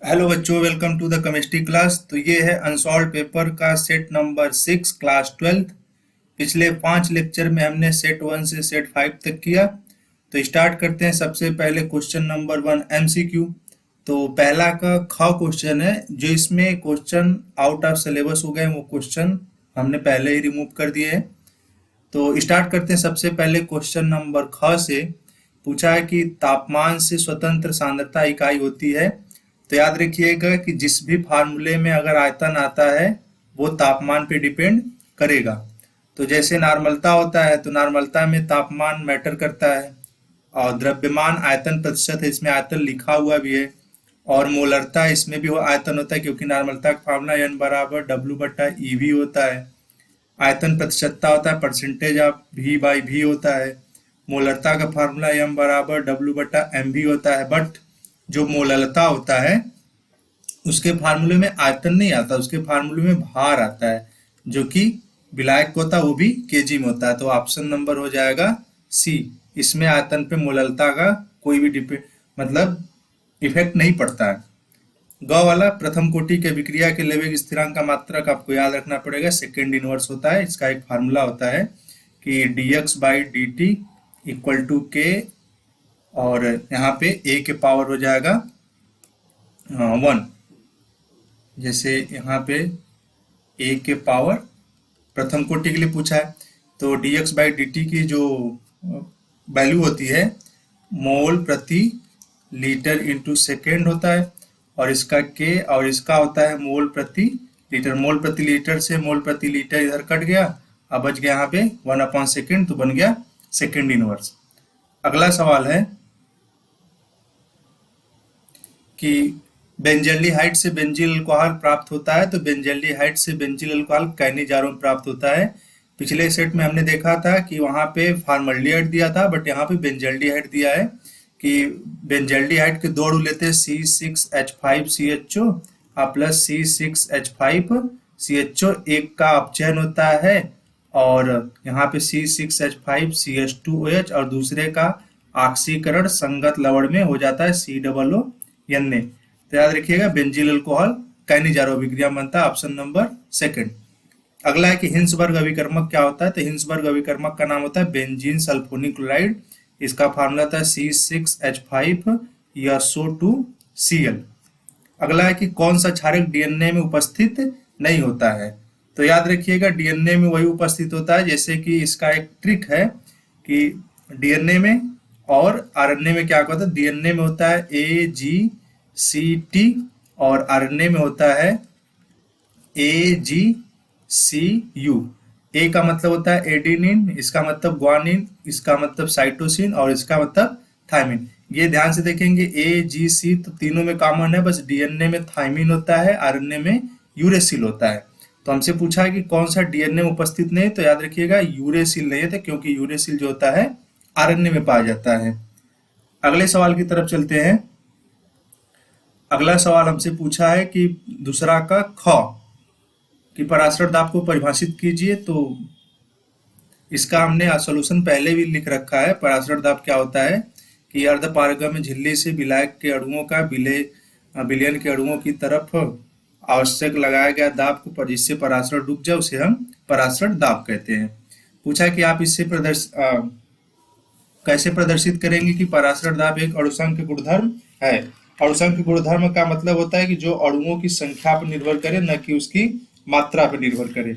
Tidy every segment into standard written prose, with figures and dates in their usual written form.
Hello बच्चों, welcome to the chemistry class. तो ये है अनसॉल्व पेपर का सेट नंबर 6 क्लास 12। पिछले 5 लेक्चर में हमने सेट 1 से सेट 5 तक किया। तो स्टार्ट करते हैं। सबसे पहले क्वेश्चन नंबर 1 एमसीक्यू। तो पहला का ख क्वेश्चन है, जो इसमें क्वेश्चन आउट ऑफ सिलेबस हो गए, वो क्वेश्चन हमने पहले ही रिमूव कर दिए हैं। तो स्टार्ट करते हैं सबसे पहले क्वेश्चन नंबर ख से। पूछा है कि तापमान से स्वतंत्र सांद्रता इकाई होती है। तो याद रखिएगा कि जिस भी फार्मूले में अगर आयतन आता है वो तापमान पे डिपेंड करेगा। तो जैसे नॉर्मलता होता है, तो नॉर्मलता में तापमान मैटर करता है। और द्रव्यमान आयतन प्रतिशत है, इसमें आयतन लिखा हुआ भी है। और मोलरता, इसमें भी वो आयतन होता है, क्योंकि नॉर्मलता का फार्मूला एन बराबर डब्ल्यू बटा ई वी होता है। आयतन प्रतिशतता होता है percentage of V by V होता है। मोलरता का फार्मूला एम बराबर डब्ल्यू बटा एम वी होता है। बट जो मोलरता होता है उसके फार्मूले में आयतन नहीं आता, उसके फार्मूले में भार आता है, जो कि विलायक होता है, वो भी केजी में होता है। तो ऑप्शन नंबर हो जाएगा सी। इसमें आयतन पे मोलरता का कोई भी डिपेंड मतलब इफेक्ट नहीं पड़ता है। ग वाला प्रथम कोटि के विक्रिया के लेवेग स्थिरांक का मात्रक आपको याद रखना पड़ेगा, सेकेंड इनवर्स होता है। इसका एक फार्मूला होता है कि dx by D T equal to K, और यहाँ पे a के पावर हो जाएगा 1। जैसे यहाँ पे a के पावर प्रथम कोटि के लिए पूछा है, तो dx बाई डी टी की जो वैल्यू होती है मोल प्रति लीटर इंटू सेकेंड होता है, और इसका के और इसका होता है मोल प्रति लीटर। मोल प्रति लीटर से मोल प्रति लीटर इधर कट गया, अब बच गया यहाँ पे 1/सेकेंड, तो बन गया सेकेंड इनवर्स। अगला सवाल है कि बेंजल्डिहाइड से बेंजील अल्कोहल प्राप्त होता है। तो बेंजल्डिहाइड से बेंजील अल्कोहल कैनिजारोन प्राप्त होता है। पिछले सेट में हमने देखा था कि वहां पे फॉर्मल्डिहाइड दिया था, बट यहाँ पे बेंजल्डिहाइड दिया है। कि बेंजल्डिहाइड के दो अणु लेते हैं, C6H5CHO प्लस C6H5CHO, एक का अपचयन होता है, और यहाँ पे C6H5CH2OH, और दूसरे का ऑक्सीकरण संगत लवण में हो जाता है COONA। तो याद रखिएगा बेंजील अल्कोहल कैनिजारो अभिक्रिया बनता है, ऑप्शन नंबर सेकंड। अगला है कि हिंसबर्ग अभिकर्मक क्या होता है। तो हिंसबर्ग अभिकर्मक का नाम होता है बेंजीन सल्फोनिक क्लोराइड। इसका फार्मूला था C6H5SO2Cl। अगला है कि कौन सा क्षारक डीएनए में उपस्थित नहीं होता है। तो याद रखिएगा डीएनए में वही उपस्थित होता है, जैसे कि इसका एक ट्रिक है कि डीएनए में और आरएनए में क्या होता है। डीएनए में होता है AGCT और आरएनए में होता है AGCU। ए का मतलब होता है एडिनिन, इसका मतलब ग्वानिन, इसका मतलब साइटोसिन, और इसका मतलब थायमिन। ये ध्यान से देखेंगे, AGC तो तीनों में कॉमन है, बस डीएनए में थायमिन होता है, आरएनए में यूरेसिल होता है। तो हमसे पूछा है कि कौन सा डीएनए में उपस्थित नहीं है। तो याद रखिएगा यूरेसिल नहीं है, क्योंकि यूरेसिल जो होता है आरएनए में पाया जाता है। अगले सवाल की तरफ चलते हैं। अगला सवाल हमसे पूछा है कि दूसरा का ख कि पराशर दाब को परिभाषित कीजिए। तो इसका हमने सॉल्यूशन पहले भी लिख रखा है। पराशर दाब क्या होता है कि अर्धपारगम्य झिल्ली से विलायक के अणुओं का विलयन के अणुओं की तरफ आवश्यक लगाया गया दाब को, जिससे पराशर डूब जाए, उसे हम पराशर दाब कहते हैं। पूछा कि आप इससे कैसे प्रदर्शित करेंगे कि पराशर दाब एक अणुसंख्य गुणधर्म है। अणुसंख्य गुणधर्म का मतलब होता है कि जो अणुओं की संख्या पर निर्भर करे, न कि उसकी मात्रा पर निर्भर करे।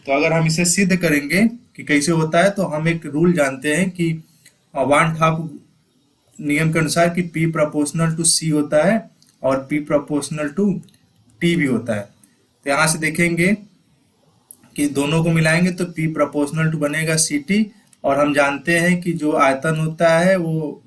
तो अगर हम इसे सिद्ध करेंगे कि कैसे होता है, तो हम एक रूल जानते हैं कि वान टॉप नियम के अनुसार कि P प्रोपोर्शनल टू C होता है और P प्रोपोर्शनल टू T भी होता है। तो यहाँ से देखेंगे कि दोनों को मिलाएंगे तो P प्रोपोर्शनल टू बनेगा CT, और हम जानते हैं कि जो आयतन होता है वो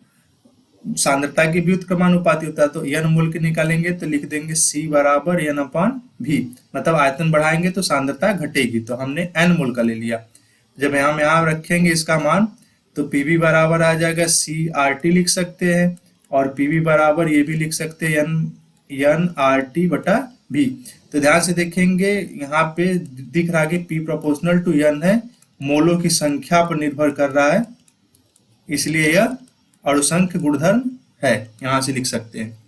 सांद्रता के व्युत्क्रमानुपाती होता है। तो n मोल के निकालेंगे तो लिख देंगे C बराबर N/V, मतलब आयतन बढ़ाएंगे तो सांद्रता घटेगी। तो हमने n मोल का ले लिया। जब हम यहाँ रखेंगे इसका मान, तो PV बराबर आ जाएगा CRT लिख सकते हैं, और PV बराबर ये भी लिख सकते हैं NRT बटा V। तो ध्यान से देखेंगे यहाँ पे दिख रहा है कि P प्रोपोर्शनल टू N है, मोलों की संख्या पर निर्भर कर रहा है, इसलिए यह अणुसंख्य गुणधर्म है, यहां से लिख सकते हैं।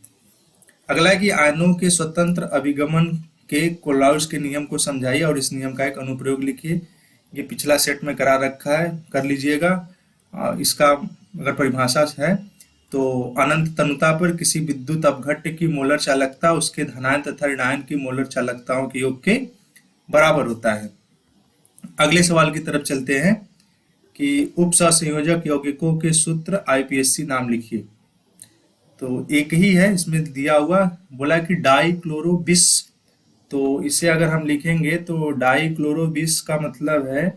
अगला है कि आयनों के स्वतंत्र अभिगमन के कोलाउस के नियम को समझाइए और इस नियम का एक अनुप्रयोग लिखिए। ये पिछला सेट में करा रखा है, कर लीजिएगा। इसका अगर परिभाषा है तो अनंत तनुता पर किसी विद्युत अपघट्य की मोलर चालकता उसके धनायन तथा ऋणायन की मोलर चालकताओं के योग के बराबर होता है। अगले सवाल की तरफ चलते हैं कि उप सहसंयोजक यौगिकों के सूत्र आईपीएससी नाम लिखिए। तो एक ही है इसमें दिया हुआ, बोला कि डाइक्लोरोबिस। तो इसे अगर हम लिखेंगे तो डाइक्लोरोबिस का मतलब है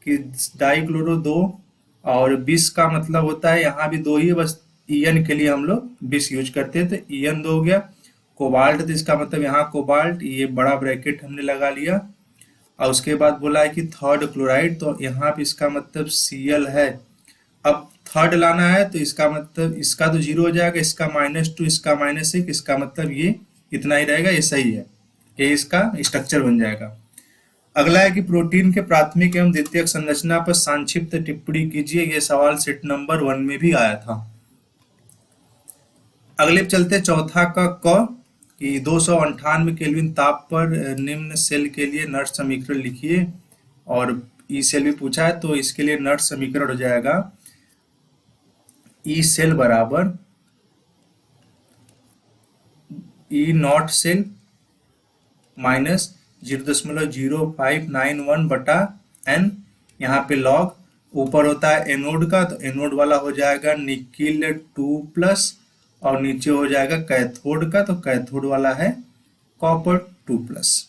कि डाइक्लोरो दो और बिस का मतलब होता है यहाँ भी दो ही, बस ईएन के लिए हम लोग बिस यूज करते हैं, तो ईएन दो हो गया। कोबाल्ट, तो इसका मतलब यहाँ कोबाल्ट, ये बड़ा ब्रैकेट हमने लगा लिया। और उसके बाद बोला है कि थर्ड क्लोराइड, तो यहाँ पे इसका मतलब Cl है। अब थर्ड लाना है तो इसका मतलब इसका तो जीरो हो जाएगा, इसका -2, इसका -1, इसका मतलब ये इतना ही रहेगा, ये सही है, ये इसका स्ट्रक्चर बन जाएगा। अगला है कि प्रोटीन के प्राथमिक एवं द्वितीयक संरचना पर संक्षिप्त टिप्पणी कीजिए। ये सवाल सेट नंबर 1 में भी आया था। अगले पे चलते चौथा का क कि 298 केल्विन ताप पर निम्न सेल के लिए नर्स समीकरण लिखिए। और ई सेल भी पूछा है तो इसके लिए नर्स समीकरण हो जाएगा ई सेल बराबर ई नॉट सेल माइनस 0.0591 बटा एन। यहाँ पे लॉग ऊपर होता है एनोड का, तो एनोड वाला हो जाएगा निकिल 2+ और नीचे हो जाएगा कैथोड का, तो कैथोड वाला है कॉपर 2+।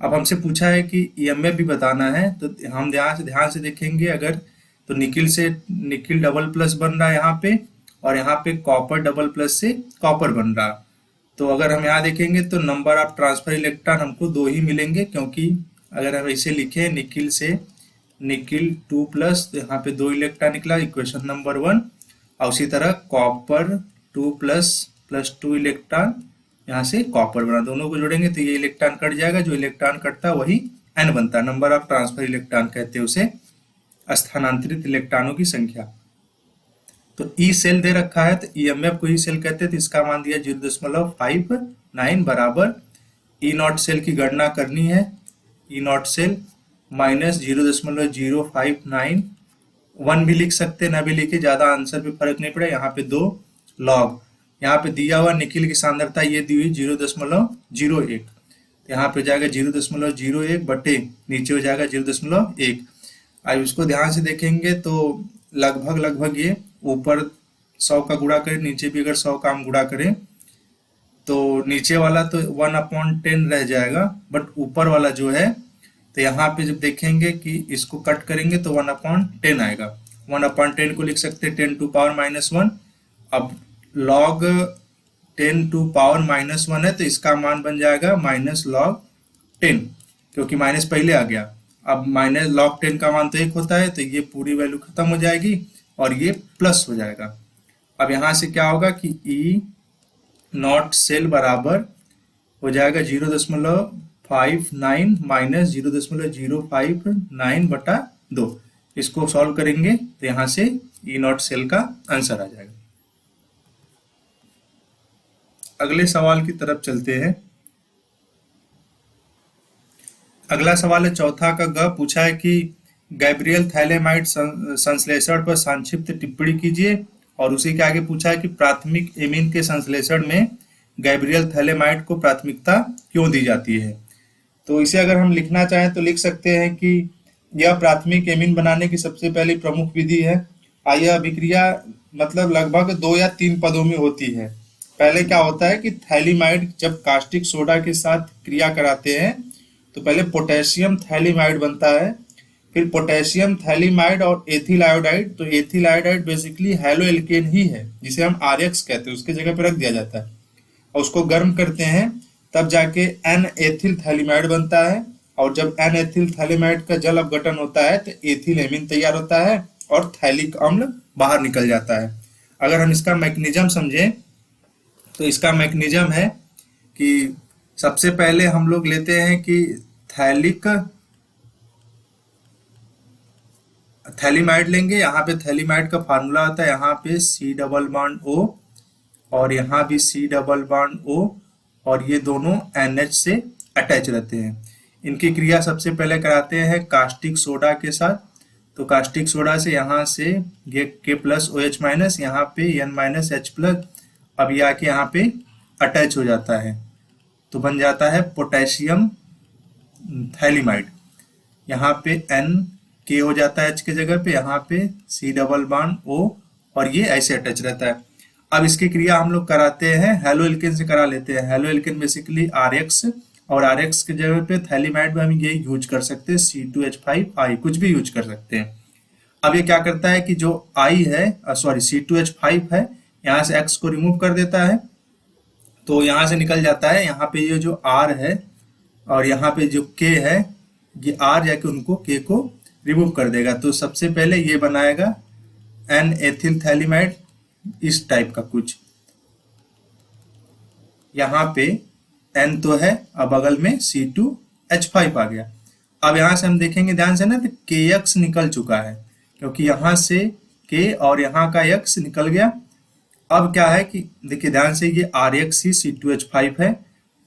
अब हमसे पूछा है कि ईएमएफ भी बताना है, तो हम ध्यान से देखेंगे अगर, तो निकिल से निकिल डबल प्लस बन रहा है यहाँ पे, और यहाँ पे कॉपर डबल प्लस से कॉपर बन रहा। तो अगर हम यहाँ देखेंगे तो नंबर ऑफ ट्रांसफर इलेक्ट्रॉन हमको 2 ही मिलेंगे, क्योंकि अगर हम इसे लिखें निकिल से निकिल 2+, तो यहाँ पे 2 इलेक्ट्रॉन निकला, इक्वेशन नंबर 1। और उसी तरह कॉपर 2+ + 2 इलेक्ट्रॉन, यहाँ से कॉपर बना, दोनों को जोड़ेंगे तो ये इलेक्ट्रॉन कट जाएगा, जो इलेक्ट्रॉन कटता है वही एन बनता है, नंबर ऑफ ट्रांसफर इलेक्ट्रॉन कहते हैं उसे, स्थानांतरित इलेक्ट्रॉनों की संख्या। तो ई सेल दे रखा है तो ईएमएफ को ई सेल कहते हैं, तो इसका मान दिया 0.59 बराबर ई नॉट सेल की गणना करनी है। ई नॉट सेल माइनस 0.059, 1 भी लिख सकते हैं, ना भी लिखे, ज्यादा आंसर पे फर्क नहीं पड़ा। यहाँ पे 2 लॉग, यहाँ पे दिया हुआ निकिल की सांद्रता ये दी हुई 0.01, यहाँ पे जाएगा 0.01 बटे नीचे हो जाएगा 0.1। अब इसको ध्यान से देखेंगे तो लगभग ये ऊपर 100 का गुणा करें, नीचे भी अगर 100 का हम गुणा करें तो नीचे वाला तो 1/10 रह जाएगा, बट ऊपर वाला जो है, तो यहाँ पे जब देखेंगे कि इसको कट करेंगे तो 1/10 आएगा। 1/10 को लिख सकते हैं 10 टू पावर -1। अब log 10 टू पावर -1 है तो इसका मान बन जाएगा -log 10, क्योंकि माइनस पहले आ गया। अब -log 10 का मान तो 1 होता है, तो ये पूरी वैल्यू खत्म हो जाएगी और ये प्लस हो जाएगा। अब यहाँ से क्या होगा कि ई नॉट सेल बराबर हो जाएगा 0.59 माइनस 0.059 बटा 2। इसको सॉल्व करेंगे तो यहाँ से ई नॉट सेल का आंसर आ जाएगा। अगले सवाल की तरफ चलते हैं। अगला सवाल है चौथा का ग, पूछा है कि गैब्रियल थैलेमाइड संश्लेषण पर संक्षिप्त टिप्पणी कीजिए। और उसी के आगे पूछा है कि प्राथमिक एमीन के संश्लेषण में गैब्रियल थैलेमाइड को प्राथमिकता क्यों दी जाती है। तो इसे अगर हम लिखना चाहें तो लिख सकते हैं कि यह प्राथमिक एमीन बनाने की सबसे पहली प्रमुख विधि है। यह अभिक्रिया मतलब लगभग 2 या 3 पदों में होती है। पहले क्या होता है कि थैलीमाइड जब कास्टिक सोडा के साथ क्रिया कराते हैं तो पहले पोटेशियम थैलीमाइड बनता है, फिर पोटेशियम थैलीमाइड और एथिल आयोडाइड। तो ethyl iodide basically halo alkane ही है, जिसे हम आरएक्स कहते हैं, उसके जगह पे रख दिया जाता है और उसको गर्म करते हैं, तब जाके एन एथिल थैलीमाइड बनता है। और जब एन एथिल थैलीमाइड का जल अपघटन होता है तो एथिल एमीन तैयार होता है और थैलिक अम्ल बाहर निकल जाता है। अगर हम इसका मैकेनिज्म समझें तो इसका मैकेनिज्म है कि सबसे पहले हम लोग लेते हैं कि थैलीमाइड लेंगे। यहाँ पे थैलीमाइड का फार्मूला आता है, यहाँ पे C डबल बॉन्ड O और यहाँ भी C डबल बॉन्ड O और ये दोनों NH से अटैच रहते हैं। इनकी क्रिया सबसे पहले कराते हैं कास्टिक सोडा के साथ। तो कास्टिक सोडा से यहाँ से ये K प्लस OH माइनस, यहाँ पे N माइनस H प्लस, अब ये आके यहाँ पे अटैच हो जाता है तो बन जाता है पोटेशियम थैलिमाइड। यहाँ पे K हो जाता है H के जगह पे, यहाँ पे C डबल बॉन्ड O, और ये ऐसे अटैच रहता है। अब इसकी क्रिया हम लोग कराते हैं हेलो एल्केन से करा लेते हैं। हेलो एल्केन बेसिकली RX, और RX के जगह पे थैलिमाइड में हम ये यूज कर सकते हैं C2H5I, कुछ भी यूज कर सकते हैं। अब ये क्या करता है कि जो I है, सॉरी C2H5 है, यहाँ से X को रिमूव कर देता है तो यहाँ से निकल जाता है। यहाँ पे ये जो R है और यहाँ पे जो K है, ये R जाके उनको K को रिमूव कर देगा। तो सबसे पहले ये बनाएगा N एथिल थैलिमाइड, इस टाइप का कुछ। यहाँ पे N तो है, अब बगल में C2H5 आ गया। अब यहाँ से हम देखेंगे ध्यान से ना, तो KX निकल चुका है क्योंकि यहाँ से K और यहाँ का X निकल गया। अब क्या है कि देखिए ध्यान से, ये RX ही C2H5 है,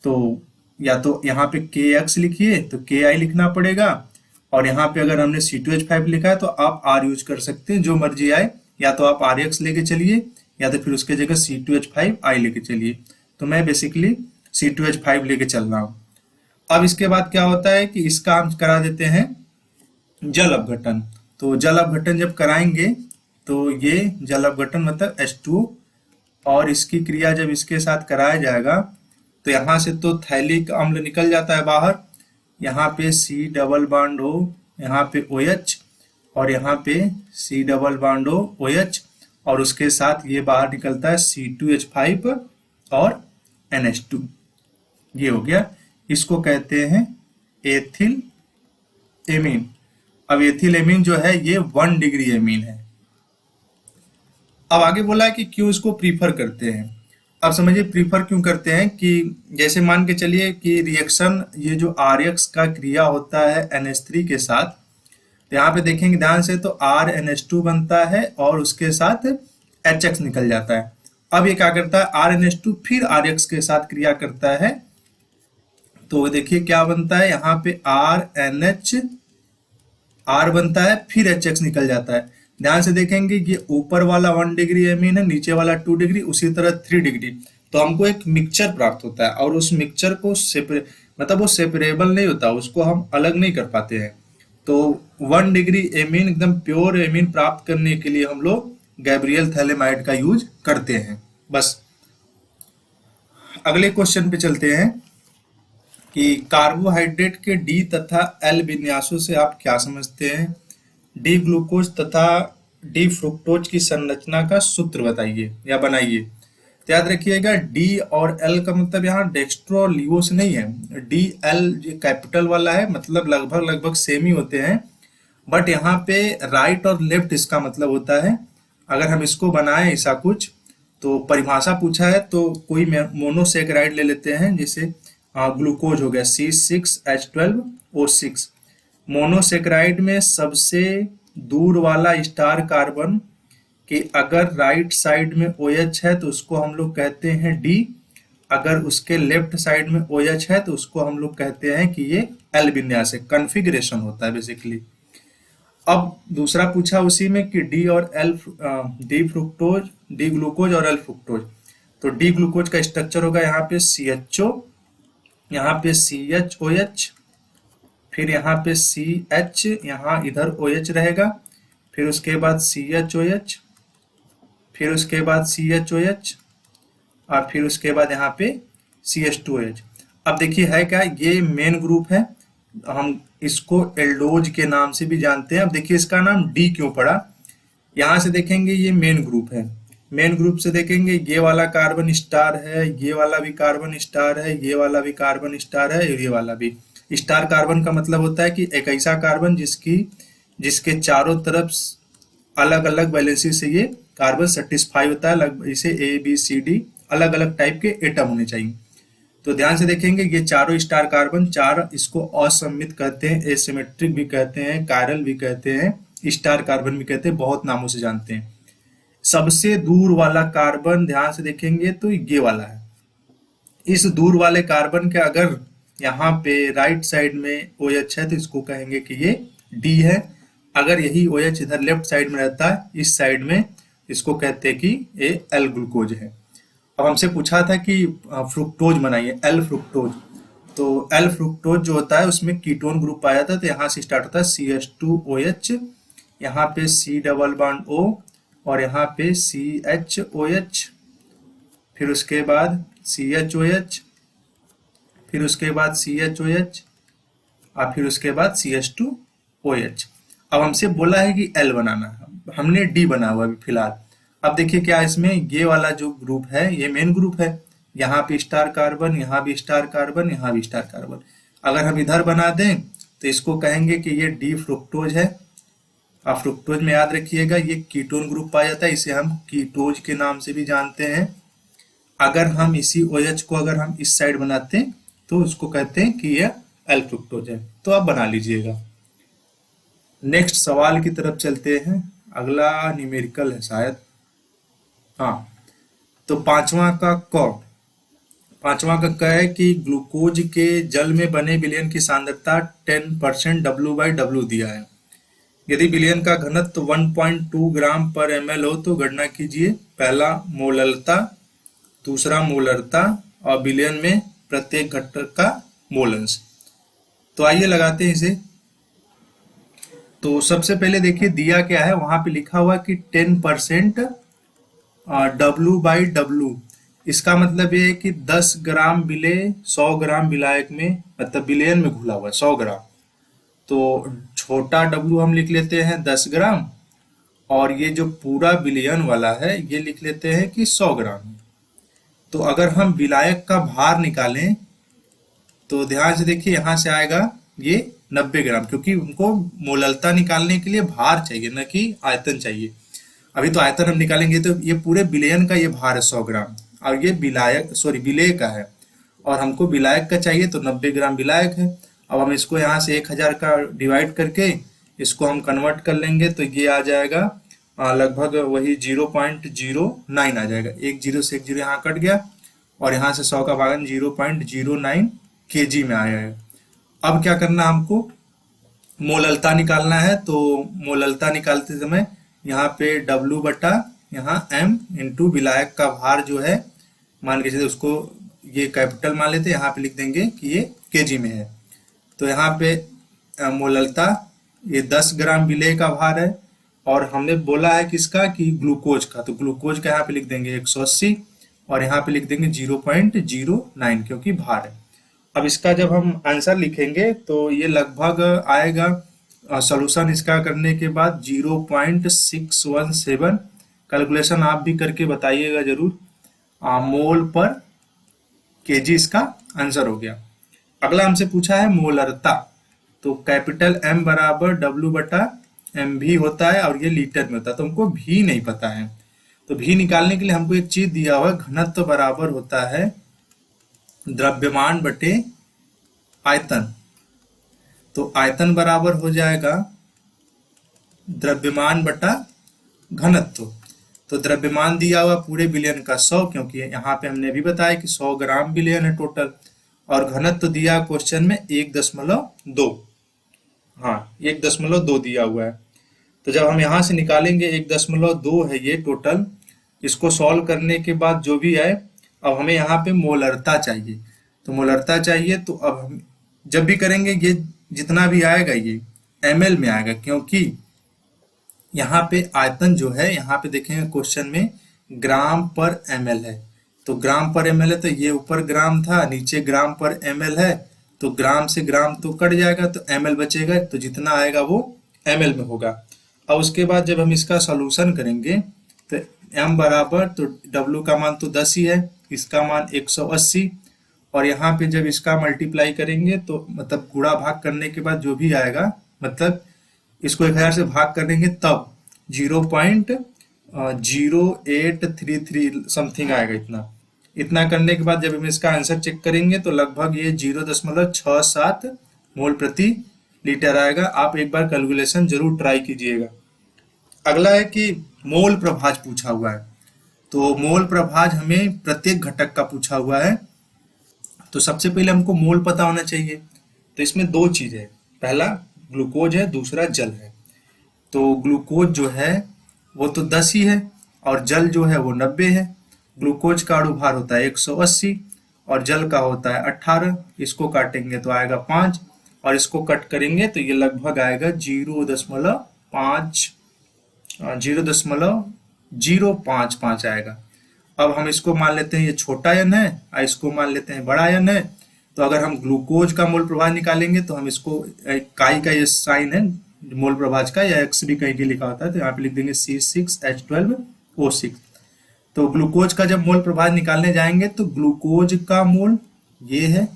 तो या तो यहाँ पे KX लिखिए तो KI लिखना पड़ेगा, और यहाँ पे अगर हमने C2H5 लिखा है तो आप R यूज कर सकते हैं, जो मर्जी आए। या तो आप RX लेके चलिए या तो फिर उसके जगह C2H5I लेके चलिए। तो मैं बेसिकली C2H5 लेके चल रहा हूँ। अब इसके बाद क्या होता है कि इसका हम करा देते हैं जल अपघटन। तो जल अपघटन जब कराएंगे तो ये जल अपघटन मतलब H2, और इसकी क्रिया जब इसके साथ कराया जाएगा तो यहाँ से तो थैलिक अम्ल निकल जाता है बाहर, यहाँ पे C डबल बॉन्ड O, यहाँ पे OH, और यहाँ पे C double bond O OH, और उसके साथ ये बाहर निकलता है C2H5 और NH2। ये हो गया, इसको कहते हैं एथिल एमीन। अब एथिल एमीन जो है ये 1 डिग्री एमीन है। अब आगे बोला है कि क्यों इसको प्रीफर करते हैं। अब समझिए प्रीफर क्यों करते हैं कि जैसे मान के चलिए कि रिएक्शन, ये जो RX का क्रिया होता है NH3 के साथ, तो यहाँ पे देखेंगे ध्यान से तो RNH2 बनता है और उसके साथ HX निकल जाता है। अब ये क्या करता है, RNH2 फिर RX के साथ क्रिया करता है, तो देखिए क्या बनता है, यहाँ पे RNH R बनता है, फिर HX निकल जाता है। ध्यान से देखेंगे ये ऊपर वाला 1 डिग्री एमीन है, नीचे वाला 2 डिग्री, उसी तरह 3 डिग्री। तो हमको एक मिक्सचर प्राप्त होता है, और उस मिक्सचर को मतलब वो सेपरेबल नहीं होता, उसको हम अलग नहीं कर पाते हैं। तो 1 डिग्री एमीन, एकदम प्योर एमीन प्राप्त करने के लिए हम लोग गैब्रियल थैलेमाइड का यूज करते हैं। बस अगले क्वेश्चन पे चलते हैं कि कार्बोहाइड्रेट के डी तथा एल विन्यासों से आप क्या समझते हैं। डी ग्लूकोज तथा डी फ्रुक्टोज की संरचना का सूत्र बताइए या बनाइए। तो याद रखिएगा डी और एल का मतलब यहाँ डेक्स्ट्रो और लिवो से नहीं है। डी एल कैपिटल वाला है, मतलब लगभग सेम ही होते हैं, बट यहाँ पे राइट और लेफ्ट इसका मतलब होता है। अगर हम इसको बनाएं ऐसा कुछ, तो परिभाषा पूछा है तो कोई मोनोसेकेराइड ले लेते हैं, जैसे ग्लूकोज हो गया C6H12O6। मोनोसेकेराइड में सबसे दूर वाला स्टार कार्बन कि अगर राइट साइड में OH है तो उसको हम लोग कहते हैं D, अगर उसके लेफ्ट साइड में OH है तो उसको हम लोग कहते हैं कि ये L विन्यास है, कन्फिग्रेशन होता है बेसिकली। अब दूसरा पूछा उसी में कि डी और L, D fructose, D glucose और एल फ्रुक्टोज। तो डी ग्लूकोज का स्ट्रक्चर होगा यहाँ पे CHO, यहाँ पे CHOH, फिर यहाँ पे CH, यहाँ इधर OH रहेगा, फिर उसके बाद CHOH, फिर उसके बाद CHOH, और फिर उसके बाद यहाँ पे CH2OH। अब देखिए है क्या, ये मेन ग्रुप है, हम इसको एल्डोज के नाम से भी जानते हैं। अब देखिए इसका नाम डी क्यों पड़ा, यहाँ से देखेंगे ये मेन ग्रुप है, मेन ग्रुप से देखेंगे ये वाला कार्बन स्टार है, ये वाला भी कार्बन स्टार है, ये वाला भी कार्बन स्टार है, ये वाला भी स्टार। कार्बन का मतलब होता है कि एक ऐसा कार्बन जिसके चारों तरफ अलग अलग वैलेंसी से ये कार्बन सेटिस्फाई होता है, इसे ABCD अलग अलग टाइप के एटम होने चाहिए। तो ध्यान से देखेंगे ये चारों स्टार कार्बन, चार इसको असममित कहते हैं, एसिमेट्रिक भी कहते हैं, कायरल भी कहते हैं, स्टार कार्बन भी कहते हैं, बहुत नामों से जानते हैं। सबसे दूर वाला कार्बन ध्यान से देखेंगे तो ये वाला है, इस दूर वाले कार्बन के अगर यहाँ पे राइट साइड में OH है तो इसको कहेंगे कि ये D है। अगर यही OH इधर लेफ्ट साइड में रहता है इस साइड में, इसको कहते हैं कि ये L ग्लूकोज है। अब हमसे पूछा था कि फ्रुक्टोज बनाइए, L फ्रुक्टोज। तो L फ्रुक्टोज जो होता है उसमें कीटोन ग्रुप पाया जाता है, तो यहाँ से स्टार्ट होता है CH2OH, यहाँ पे C डबल बॉन्ड O और यहाँ पे CHOH, फिर उसके बाद CHOH, फिर उसके बाद CHOH और फिर उसके बाद CH2OH। अब हमसे बोला है कि L बनाना है, हमने D बना हुआ अभी फिलहाल। अब देखिए क्या इसमें ये वाला जो ग्रुप है ये मेन ग्रुप है, यहाँ पे स्टार कार्बन, यहाँ भी स्टार कार्बन, यहाँ भी स्टार कार्बन। अगर हम इधर बना दें तो इसको कहेंगे कि ये डी फ्रुक्टोज है। अब फ्रुक्टोज में याद रखिएगा ये कीटोन ग्रुप पाया जाता है, इसे हम कीटोज के नाम से भी जानते हैं। अगर हम इसी OH को अगर हम इस साइड बनाते हैं तो उसको कहते हैं कि यह एल फ्रुक्टोज है। तो आप बना लीजिएगा। नेक्स्ट सवाल की तरफ चलते हैं, अगला न्यूमेरिकल है शायद, हाँ। तो पांचवा का है कि ग्लूकोज के जल में बने विलयन की सांद्रता 10% W/W दिया है। यदि विलयन का घनत्व 1.2 ग्राम पर ml हो तो गणना कीजिए पहला मोललता, दूसरा मोलरता और विलयन में प्रत्येक घटक का मोलंश। तो आइए लगाते हैं इसे। तो सबसे पहले देखिए दिया क्या है, वहां पे लिखा हुआ कि 10% W/W। इसका मतलब ये है कि 10 ग्राम विलेय 100 ग्राम विलायक में, मतलब विलयन में घुला हुआ है 100 ग्राम। तो छोटा W हम लिख लेते हैं 10 ग्राम, और ये जो पूरा विलयन वाला है ये लिख लेते हैं कि 100 ग्राम। तो अगर हम विलायक का भार निकालें तो ध्यान से देखिए यहाँ से आएगा ये 90 ग्राम, क्योंकि उनको मोललता निकालने के लिए भार चाहिए न कि आयतन चाहिए। अभी तो आयतन हम निकालेंगे तो ये पूरे विलयन का ये भार है 100 ग्राम, और ये विलेय का है, और हमको विलायक का चाहिए तो 90 ग्राम विलायक है। अब हम इसको यहाँ से 1000 का डिवाइड करके इसको हम कन्वर्ट कर लेंगे तो ये आ जाएगा लगभग वही 0.09 आ जाएगा। एक जीरो से एक जीरो यहाँ कट गया और यहाँ से 100 का भागन 0.09 kg में आया है। अब क्या करना, हमको मोललता निकालना है। तो मोललता निकालते समय यहाँ पे W बटा यहाँ M इंटू विलायक का भार जो है मान के चलिए उसको ये कैपिटल मान लेते हैं, यहाँ पे लिख देंगे कि ये kg में है। तो यहाँ पे मोललता ये 10 ग्राम विलेय का भार है, और हमने बोला है किसका कि ग्लूकोज का, तो ग्लूकोज का यहाँ पे लिख देंगे 180 और यहाँ पे लिख देंगे 0.09 क्योंकि भार है। अब इसका जब हम आंसर लिखेंगे तो ये लगभग आएगा, सॉल्यूशन इसका करने के बाद 0.617। कैलकुलेशन आप भी करके बताइएगा जरूर, मोल पर kg इसका आंसर हो गया। अगला हमसे पूछा है मोलरता। तो कैपिटल M बराबर W बटा एम भी होता है और ये लीटर में होता है, तो हमको भी नहीं पता है। तो भी निकालने के लिए हमको एक चीज दिया हुआ है, घनत्व बराबर होता है द्रव्यमान बटे आयतन। तो आयतन बराबर हो जाएगा द्रव्यमान बटा घनत्व। तो द्रव्यमान दिया हुआ पूरे विलयन का 100, क्योंकि यहाँ पे हमने भी बताया कि 100 ग्राम विलयन है टोटल, और घनत्व दिया क्वेश्चन में 1.2, हाँ 1.2 दिया हुआ है। तो जब हम यहाँ से निकालेंगे 1.2 है ये टोटल, इसको सॉल्व करने के बाद जो भी आए, अब हमें यहाँ पे मोलरता चाहिए। तो मोलरता चाहिए तो अब हम जब भी करेंगे ये जितना भी आएगा ये ml में आएगा, क्योंकि यहाँ पे आयतन जो है यहाँ पे देखेंगे क्वेश्चन में ग्राम पर ml है। तो ग्राम पर ml है तो ये ऊपर ग्राम था, नीचे ग्राम पर ml है, तो ग्राम से ग्राम तो कट जाएगा तो ml बचेगा, तो जितना आएगा वो ml में होगा। अब उसके बाद जब हम इसका सॉल्यूशन करेंगे तो m बराबर, तो W का मान तो 10 ही है, इसका मान 180, और यहाँ पे जब इसका मल्टीप्लाई करेंगे तो मतलब गुणा भाग करने के बाद जो भी आएगा, मतलब इसको 1000 से भाग करेंगे तब 0.0833 समथिंग आएगा। इतना करने के बाद जब हम इसका आंसर चेक करेंगे तो लगभग ये 0.67 मोल प्रति लीटर आएगा। आप एक बार कैलकुलेशन जरूर ट्राई कीजिएगा। अगला है कि मोल प्रभाज पूछा हुआ है। तो मोल प्रभाज हमें प्रत्येक घटक का पूछा हुआ है। तो सबसे पहले हमको मोल पता होना चाहिए। तो इसमें दो चीज है, पहला ग्लूकोज है, दूसरा जल है। तो ग्लूकोज जो है वो तो 10 ही है और जल जो है वो 90 है। ग्लूकोज का अणुभार होता है 180 और जल का होता है 18। इसको काटेंगे तो आएगा 5 और इसको कट करेंगे तो ये लगभग आएगा 0.5 0.055 आएगा। अब हम इसको मान लेते हैं ये छोटा यन है और इसको मान लेते हैं बड़ा यन है। तो अगर हम ग्लूकोज का मोल प्रभाव निकालेंगे तो हम इसको काई का ये साइन है मोल प्रभाव का, या एक्स भी कहीं के लिखा होता है, तो यहाँ पे लिख देंगे C6H12O6। तो ग्लूकोज का जब मोल प्रभाव निकालने जाएंगे तो ग्लूकोज का मोल ये है,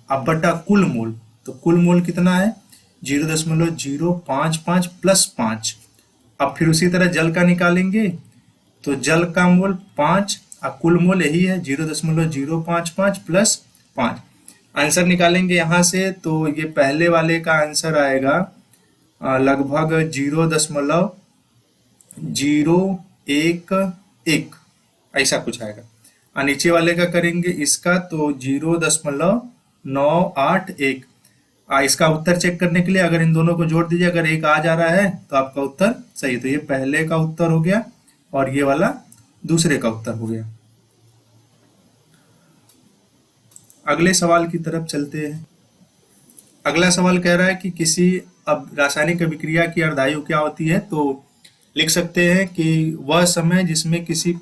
अब बटा कुल मोल, तो कुल मोल कितना है 0.055 प्लस 5। अब फिर उसी तरह जल का निकालेंगे तो जल का मोल 5 और कुल मोल यही है 0.055 प्लस 5। आंसर निकालेंगे यहाँ से तो ये पहले वाले का आंसर आएगा लगभग 0.011 ऐसा कुछ आएगा। और नीचे वाले का करेंगे इसका तो 0.981। इसका उत्तर चेक करने के लिए अगर इन दोनों को जोड़ दीजिए, अगर एक आ जा रहा है तो आपका उत्तर सही। तो ये पहले का उत्तर हो गया और ये वाला दूसरे का उत्तर हो गया। अगले सवाल की तरफ चलते हैं। अगला सवाल कह रहा है कि किसी अब रासायनिक अभिक्रिया की अर्धायु क्या होती है। तो लिख सकते हैं कि वह समय जिसमें किसी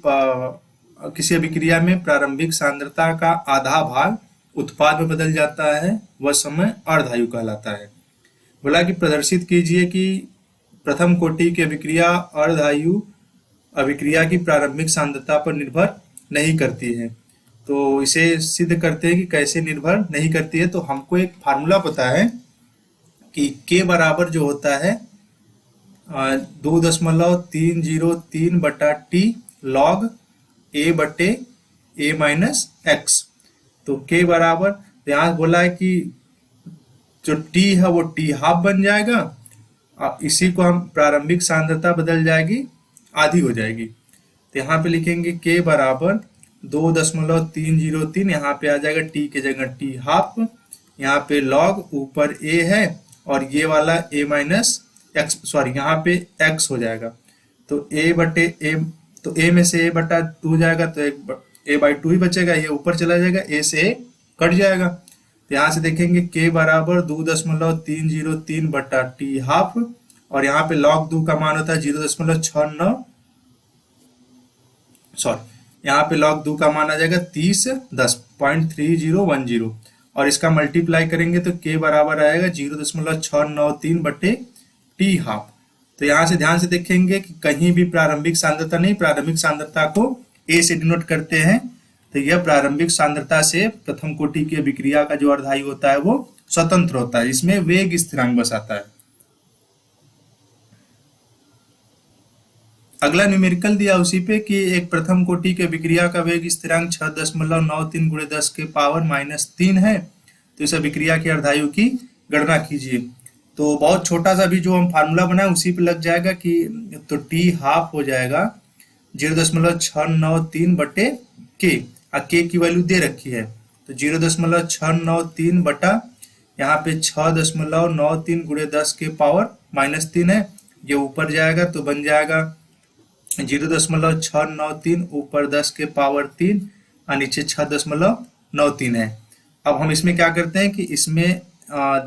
अभिक्रिया में प्रारंभिक सांद्रता का आधा भाग उत्पाद में बदल जाता है वह समय अर्धायु कहलाता है। बोला कि प्रदर्शित कीजिए कि प्रथम कोटि की अभिक्रिया अर्धायु अभिक्रिया की प्रारंभिक सांद्रता पर निर्भर नहीं करती है। तो इसे सिद्ध करते हैं कि कैसे निर्भर नहीं करती है। तो हमको एक फार्मूला पता है कि K बराबर जो होता है 2.303 बटा T log A बटे A माइनस एक्स। तो K बराबर यहाँ बोला है कि जो T है वो T हाफ बन जाएगा और इसी को हम प्रारंभिक सांद्रता बदल जाएगी, आधी हो जाएगी। तो यहाँ पे लिखेंगे K बराबर 2.303, यहाँ पे आ जाएगा T के जगह T हाफ, यहाँ पे log ऊपर A है और ये वाला A माइनस एक्स, सॉरी यहाँ पे x हो जाएगा। तो A बटे A, तो A में से A बटा 2 जाएगा तो A बाई 2 ही बचेगा, ये ऊपर चला जाएगा, A से A कट जाएगा। तो यहाँ से देखेंगे K बराबर 2.303 बटा T हाफ और यहाँ पे log 2 का मान होता है 0.69, सॉरी यहाँ पे log 2 का मान आ जाएगा 30.3010 और इसका मल्टीप्लाई करेंगे तो K बराबर आएगा 0.693 बटे T हाफ। तो यहाँ से ध्यान से देखेंगे कि कहीं भी प्रारंभिक सांद्रता नहीं, प्रारंभिक सांद्रता को A से डिनोट करते हैं। तो यह प्रारंभिक सांद्रता से प्रथम कोटि की अभिक्रिया का जो अर्धायु होता है वो स्वतंत्र होता है, इसमें वेग स्थिरांक बस आता है। अगला न्यूमेरिकल दिया उसी पे कि एक प्रथम कोटि की अभिक्रिया का वेग स्थिरांक 6.93 गुणे 10 के पावर -3 है। तो इस अभिक्रिया की अर्धायु की गणना कीजिए। तो बहुत छोटा सा भी जो हम फार्मूला बनाए उसी पे लग जाएगा कि तो T हाफ हो जाएगा 0.693 बटे K, और K की वैल्यू दे रखी है तो 0.693 बटा यहाँ पे 6.93 गुणे 10 के पावर -3 है, ये ऊपर जाएगा तो बन जाएगा 0.693 ऊपर 10 के पावर 3 और नीचे 6.93 है। अब हम इसमें क्या करते हैं कि इसमें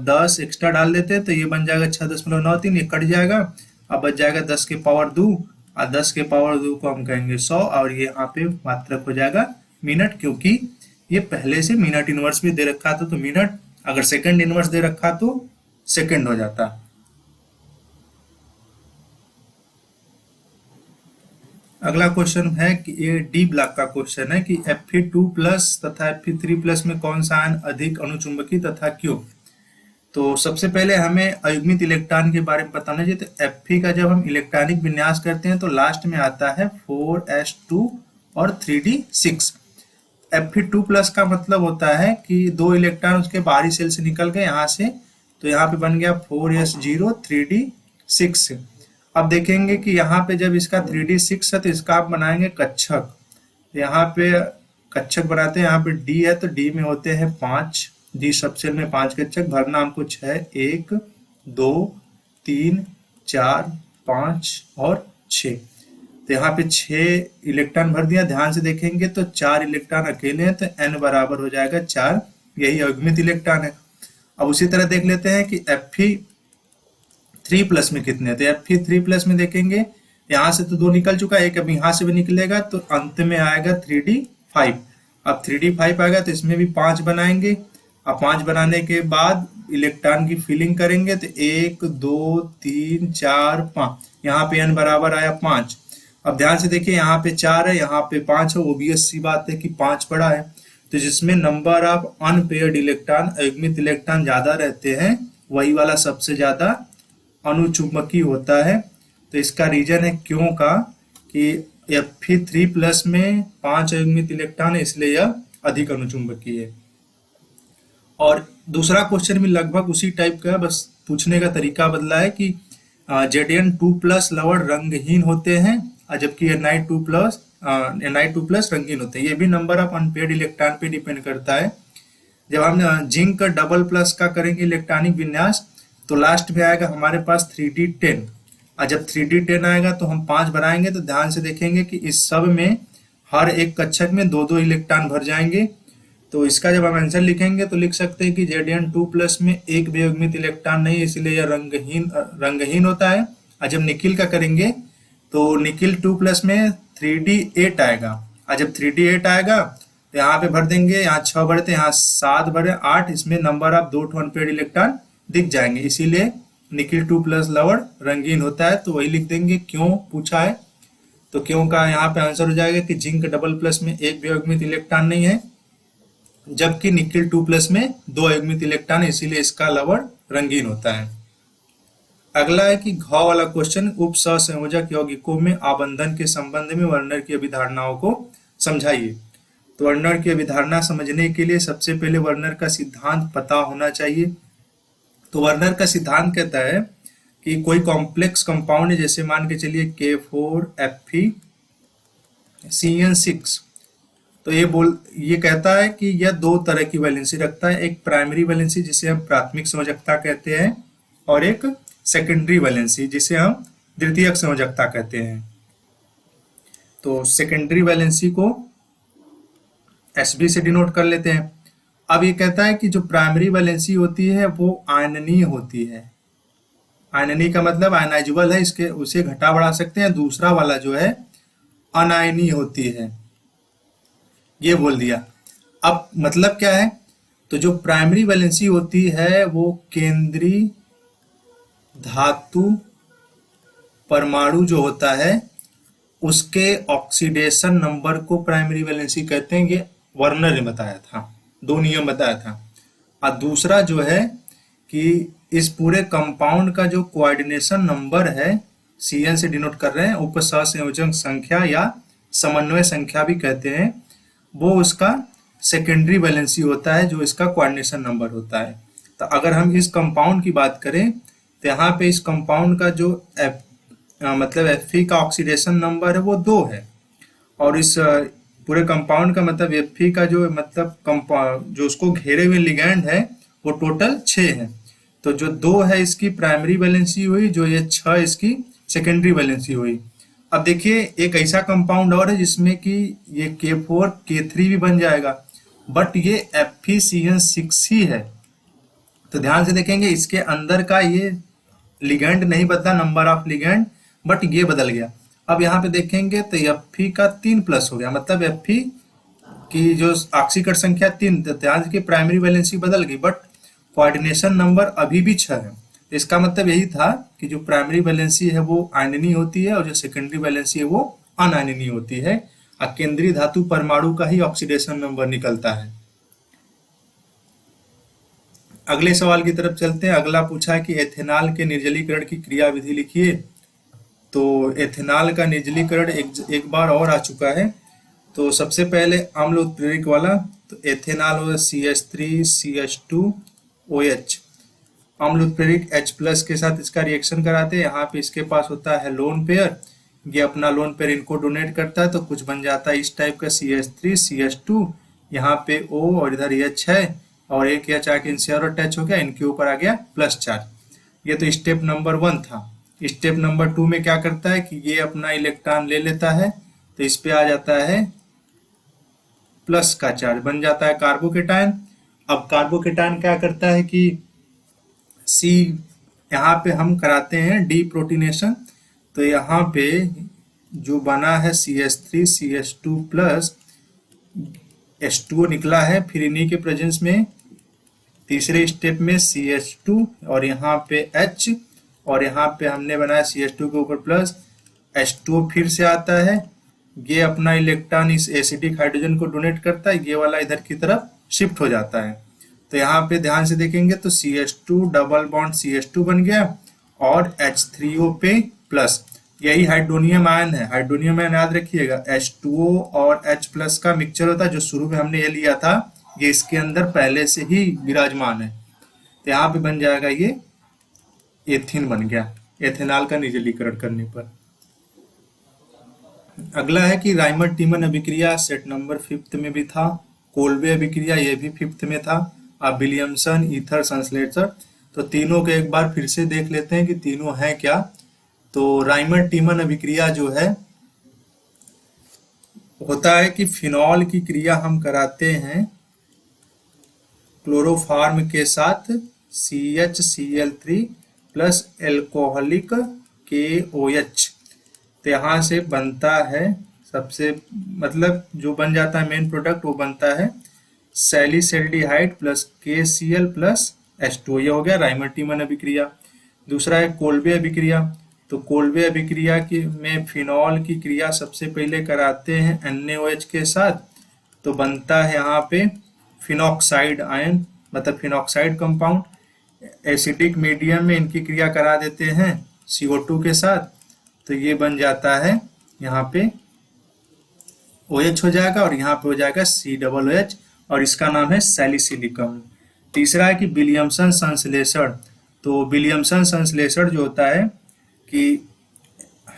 10 एक्स्ट्रा डाल देते हैं तो ये बन जाएगा 6.93, ये कट जाएगा, अब बच जाएगा 10 के पावर 2 और 10 के पावर 2 को हम कहेंगे 100 और ये यहाँ पे मात्रक हो जाएगा मिनट, क्योंकि ये पहले से मिनट इनवर्स भी दे रखा था तो मिनट, अगर सेकंड इनवर्स दे रखा तो सेकंड हो जाता। अगला क्वेश्चन है कि ये डी ब्लॉक का क्वेश्चन है कि Fe2+ तथा Fe3+ में कौन सा आयन अधिक अणुचुंबकी तथा क्यों। तो सबसे पहले हमें अयुग्मित इलेक्ट्रॉन के बारे में बताना चाहिए। तो Fe का जब हम इलेक्ट्रॉनिक विन्यास करते हैं तो लास्ट में आता है 4s2 और 3d6। Fe2+ का मतलब होता है कि 2 इलेक्ट्रॉन उसके बाहरी सेल से निकल गए यहाँ से, तो यहाँ पे बन गया 4s0 3d6। अब देखेंगे कि यहाँ पे जब इसका 3d6 है तो इसका आप बनाएंगे कक्षक। यहाँ पे कक्षक बनाते हैं। यहाँ पे डी है तो डी में होते हैं 5, डी सबसेल में 5 कक्षक, भरना हमको 6, 1 2 3 4 5 और 6। तो यहाँ पे 6 इलेक्ट्रॉन भर दिया। ध्यान से देखेंगे तो 4 इलेक्ट्रॉन अकेले हैं तो n बराबर हो जाएगा 4, यही अयुग्मित इलेक्ट्रॉन है। अब उसी तरह देख लेते हैं कि Fe3+ में कितने हैं। तो Fe3+ में देखेंगे, यहाँ से तो 2 निकल चुका है, एक अब यहाँ से भी निकलेगा तो अंत में आएगा 3d5। अब 3d5 आएगा तो इसमें भी 5 बनाएंगे। अब 5 बनाने के बाद इलेक्ट्रॉन की फिलिंग करेंगे तो 1 2 3 4 5, यहाँ पे n बराबर आया 5। अब ध्यान से देखिए, यहाँ पे 4 है, यहाँ पे 5 है, ओबियस सी बात है कि 5 बड़ा है। तो जिसमें नंबर ऑफ अनपेयर्ड इलेक्ट्रॉन, अयुग्मित इलेक्ट्रॉन ज्यादा रहते हैं, वही वाला सबसे ज्यादा अनुचुंबकीय होता है। तो इसका रीजन है क्यों का कि Fe3+ में 5 अयुग्मित इलेक्ट्रॉन है, इसलिए यह अधिक अनुचुंबकीय है। और दूसरा क्वेश्चन भी लगभग उसी टाइप का है, बस पूछने का तरीका बदला है कि Zn2+ लवण रंगहीन होते हैं, जबकि Ni2+ रंगीन होते हैं। ये भी नंबर ऑफ अनपेयर्ड इलेक्ट्रॉन पे डिपेंड करता है। जब हम जिंक डबल प्लस का करेंगे इलेक्ट्रॉनिक विन्यास तो लास्ट में आएगा हमारे पास 3d10, और जब 3d10 आएगा तो हम 5 बनाएंगे। तो ध्यान से देखेंगे कि इस सब में हर एक कक्षक में 2-2 इलेक्ट्रॉन भर जाएंगे। तो इसका जब हम आंसर लिखेंगे तो लिख सकते हैं कि Zn2+ में एक भी अयुग्मित इलेक्ट्रॉन नहीं, इसलिए यह रंगहीन होता है। और जब निकिल का करेंगे तो निकिल 2+ में 3d8 आएगा, और जब 3d8 आएगा तो यहाँ पे भर देंगे, यहाँ 6 भरे थे, यहाँ 7 भरे, 8, इसमें नंबर ऑफ 2 अनपेयर्ड इलेक्ट्रॉन दिख जाएंगे, इसीलिए निकिल 2+ लवण रंगीन होता है। तो वही लिख देंगे क्यों पूछा है। तो क्यों का यहाँ पे आंसर हो जाएगा कि जिंक डबल प्लस में एक भी अयुग्मित इलेक्ट्रॉन नहीं है, जबकि निकिल 2+ में 2 अयुग्मित इलेक्ट्रॉन, इसीलिए इसका लवण रंगीन होता है। अगला है कि घ वाला क्वेश्चन, उप सहसंयोजक यौगिकों में आबंधन के संबंध में वर्नर की अभिधारणाओं को समझाइए। तो वर्नर की अभिधारणा समझने के लिए सबसे पहले वर्नर का सिद्धांत पता होना चाहिए। तो वर्नर का सिद्धांत कहता है कि कोई कॉम्प्लेक्स कंपाउंड है, जैसे मान के चलिए K4Fe(CN6), तो ये कहता है कि यह 2 तरह की वैलेंसी रखता है, एक प्राइमरी वैलेंसी जिसे हम प्राथमिक संयोजकता कहते हैं, और एक सेकेंडरी वैलेंसी जिसे हम द्वितीयक संयोजकता कहते हैं। तो सेकेंडरी वैलेंसी को Sb से डिनोट कर लेते हैं। अब ये कहता है कि जो प्राइमरी वैलेंसी होती है वो आयननीय होती है। आयननीय का मतलब आयनाइजेबल है, इसके उसे घटा बढ़ा सकते हैं। दूसरा वाला जो है अनायनीय होती है, ये बोल दिया। अब मतलब क्या है, तो जो प्राइमरी वैलेंसी होती है वो केंद्रीय धातु परमाणु जो होता है उसके ऑक्सीडेशन नंबर को प्राइमरी वैलेंसी कहते हैं। ये वर्नर ने बताया था, 2 नियम बताया था। और दूसरा जो है कि इस पूरे कंपाउंड का जो कोऑर्डिनेशन नंबर है, Cn से डिनोट कर रहे हैं, उपसहसंयोजक संख्या या समन्वय संख्या भी कहते हैं, वो उसका सेकेंडरी वैलेंसी होता है, जो इसका कोऑर्डिनेशन नंबर होता है। तो अगर हम इस कंपाउंड की बात करें तो यहाँ पे इस कंपाउंड का जो मतलब Fe का ऑक्सीडेशन नंबर है वो 2 है, और इस पूरे कंपाउंड का मतलब Fe का जो मतलब जो उसको घेरे हुए लिगैंड है वो टोटल 6 है। तो जो 2 है इसकी प्राइमरी वैलेंसी हुई, जो ये 6 इसकी सेकेंडरी वैलेंसी हुई। अब देखिए एक ऐसा कंपाउंड और है जिसमें कि ये K4 K3 भी बन जाएगा, बट ये FeCN6 ही है। तो ध्यान से देखेंगे इसके अंदर का ये लिगैंड नहीं बदला, नंबर ऑफ लिगैंड, बट ये बदल गया। अब यहाँ पे देखेंगे तो Fe का 3+ हो गया, मतलब Fe की जो ऑक्सीकरण संख्या 3, ध्यान की प्राइमरी वैलेंसी बदल गई, बट कोऑर्डिनेशन नंबर अभी भी 6 है। इसका मतलब यही था कि जो प्राइमरी वैलेंसी है वो आयनीय होती है, और जो सेकेंडरी वैलेंसी है वो अनायनीय होती है, और केंद्रीय धातु परमाणु का ही ऑक्सीडेशन नंबर निकलता है। अगले सवाल की तरफ चलते हैं। अगला पूछा है कि एथेनॉल के निर्जलीकरण की क्रिया विधि लिखिए। तो एथेनॉल का निर्जलीकरण एक बार और आ चुका है। तो सबसे पहले अम्ल उत्प्रेरक वाला, तो एथेनॉल हो CH3CH2OH, अम्ल उत्प्रेरक H+ के साथ इसका रिएक्शन कराते हैं। यहाँ पे इसके पास होता है लोन पेयर, ये अपना लोन पेयर इनको डोनेट करता है, तो कुछ बन जाता है इस टाइप का CH3 CH2, यहाँ पे O और इधर H है, और एक H आके इनसे और अटैच हो गया, इनके ऊपर आ गया प्लस चार्ज। ये तो स्टेप नंबर 1 था। स्टेप नंबर 2 में क्या करता है कि ये अपना इलेक्ट्रॉन ले लेता है, तो इस पे आ जाता है प्लस का चार्ज, बन जाता है कार्बोकेटायन। अब कार्बोकेटायन क्या करता है कि सी, यहाँ पे हम कराते हैं डी प्रोटीनेशन, तो यहाँ पे जो बना है CH3 CH2 प्लस H2O निकला है, फिर इन्हीं के प्रेजेंस में तीसरे स्टेप में CH2 और यहाँ पे H, और यहाँ पे हमने बनाया CH2 के ऊपर प्लस H2O फिर से आता है, ये अपना इलेक्ट्रॉन इस एसिडिक हाइड्रोजन को डोनेट करता है, ये वाला इधर की तरफ शिफ्ट हो जाता है। तो यहाँ पे ध्यान से देखेंगे तो CH2 डबल बॉन्ड CH2 बन गया, और H3O पे प्लस, यही हाइड्रोनियम आयन है। हाइड्रोनियम आयन याद रखिएगा, H2O और H प्लस का मिक्सचर होता है, जो शुरू में हमने ये लिया था, ये इसके अंदर पहले से ही विराजमान है। तो यहाँ पे बन जाएगा ये एथीन बन गया, एथेनॉल का निर्जलीकरण करने पर। अगला है कि राइमर टीमन अभिक्रिया सेट नंबर 5 में भी था, कोल्बे अभिक्रिया ये भी 5 में था, अब विलियमसन ईथर संश्लेषण। तो तीनों के एक बार फिर से देख लेते हैं कि तीनों हैं क्या। तो राइमर टीमन अभिक्रिया जो है, होता है कि फिनॉल की क्रिया हम कराते हैं क्लोरोफार्म के साथ CHCl3 प्लस एल्कोहलिक KOH। तो यहाँ से बनता है सबसे, मतलब जो बन जाता है मेन प्रोडक्ट, वो बनता है सैलिसल्डिहाइड प्लस KCl प्लस H2O। ये हो गया राइमर टीमन अभिक्रिया। दूसरा है कोल्बे अभिक्रिया। तो कोल्बे अभिक्रिया की में फिनॉल की क्रिया सबसे पहले कराते हैं NaOH के साथ, तो बनता है यहाँ पे फिनॉक्साइड आयन, मतलब फिनॉक्साइड कंपाउंड। एसिडिक मीडियम में इनकी क्रिया करा देते हैं CO2 के साथ, तो ये बन जाता है यहाँ पे OH हो जाएगा, और यहाँ पे हो जाएगा COOH, और इसका नाम है सैलिसिलिकम। तीसरा है कि विलियमसन संश्लेषण। तो विलियमसन संश्लेषण जो होता है कि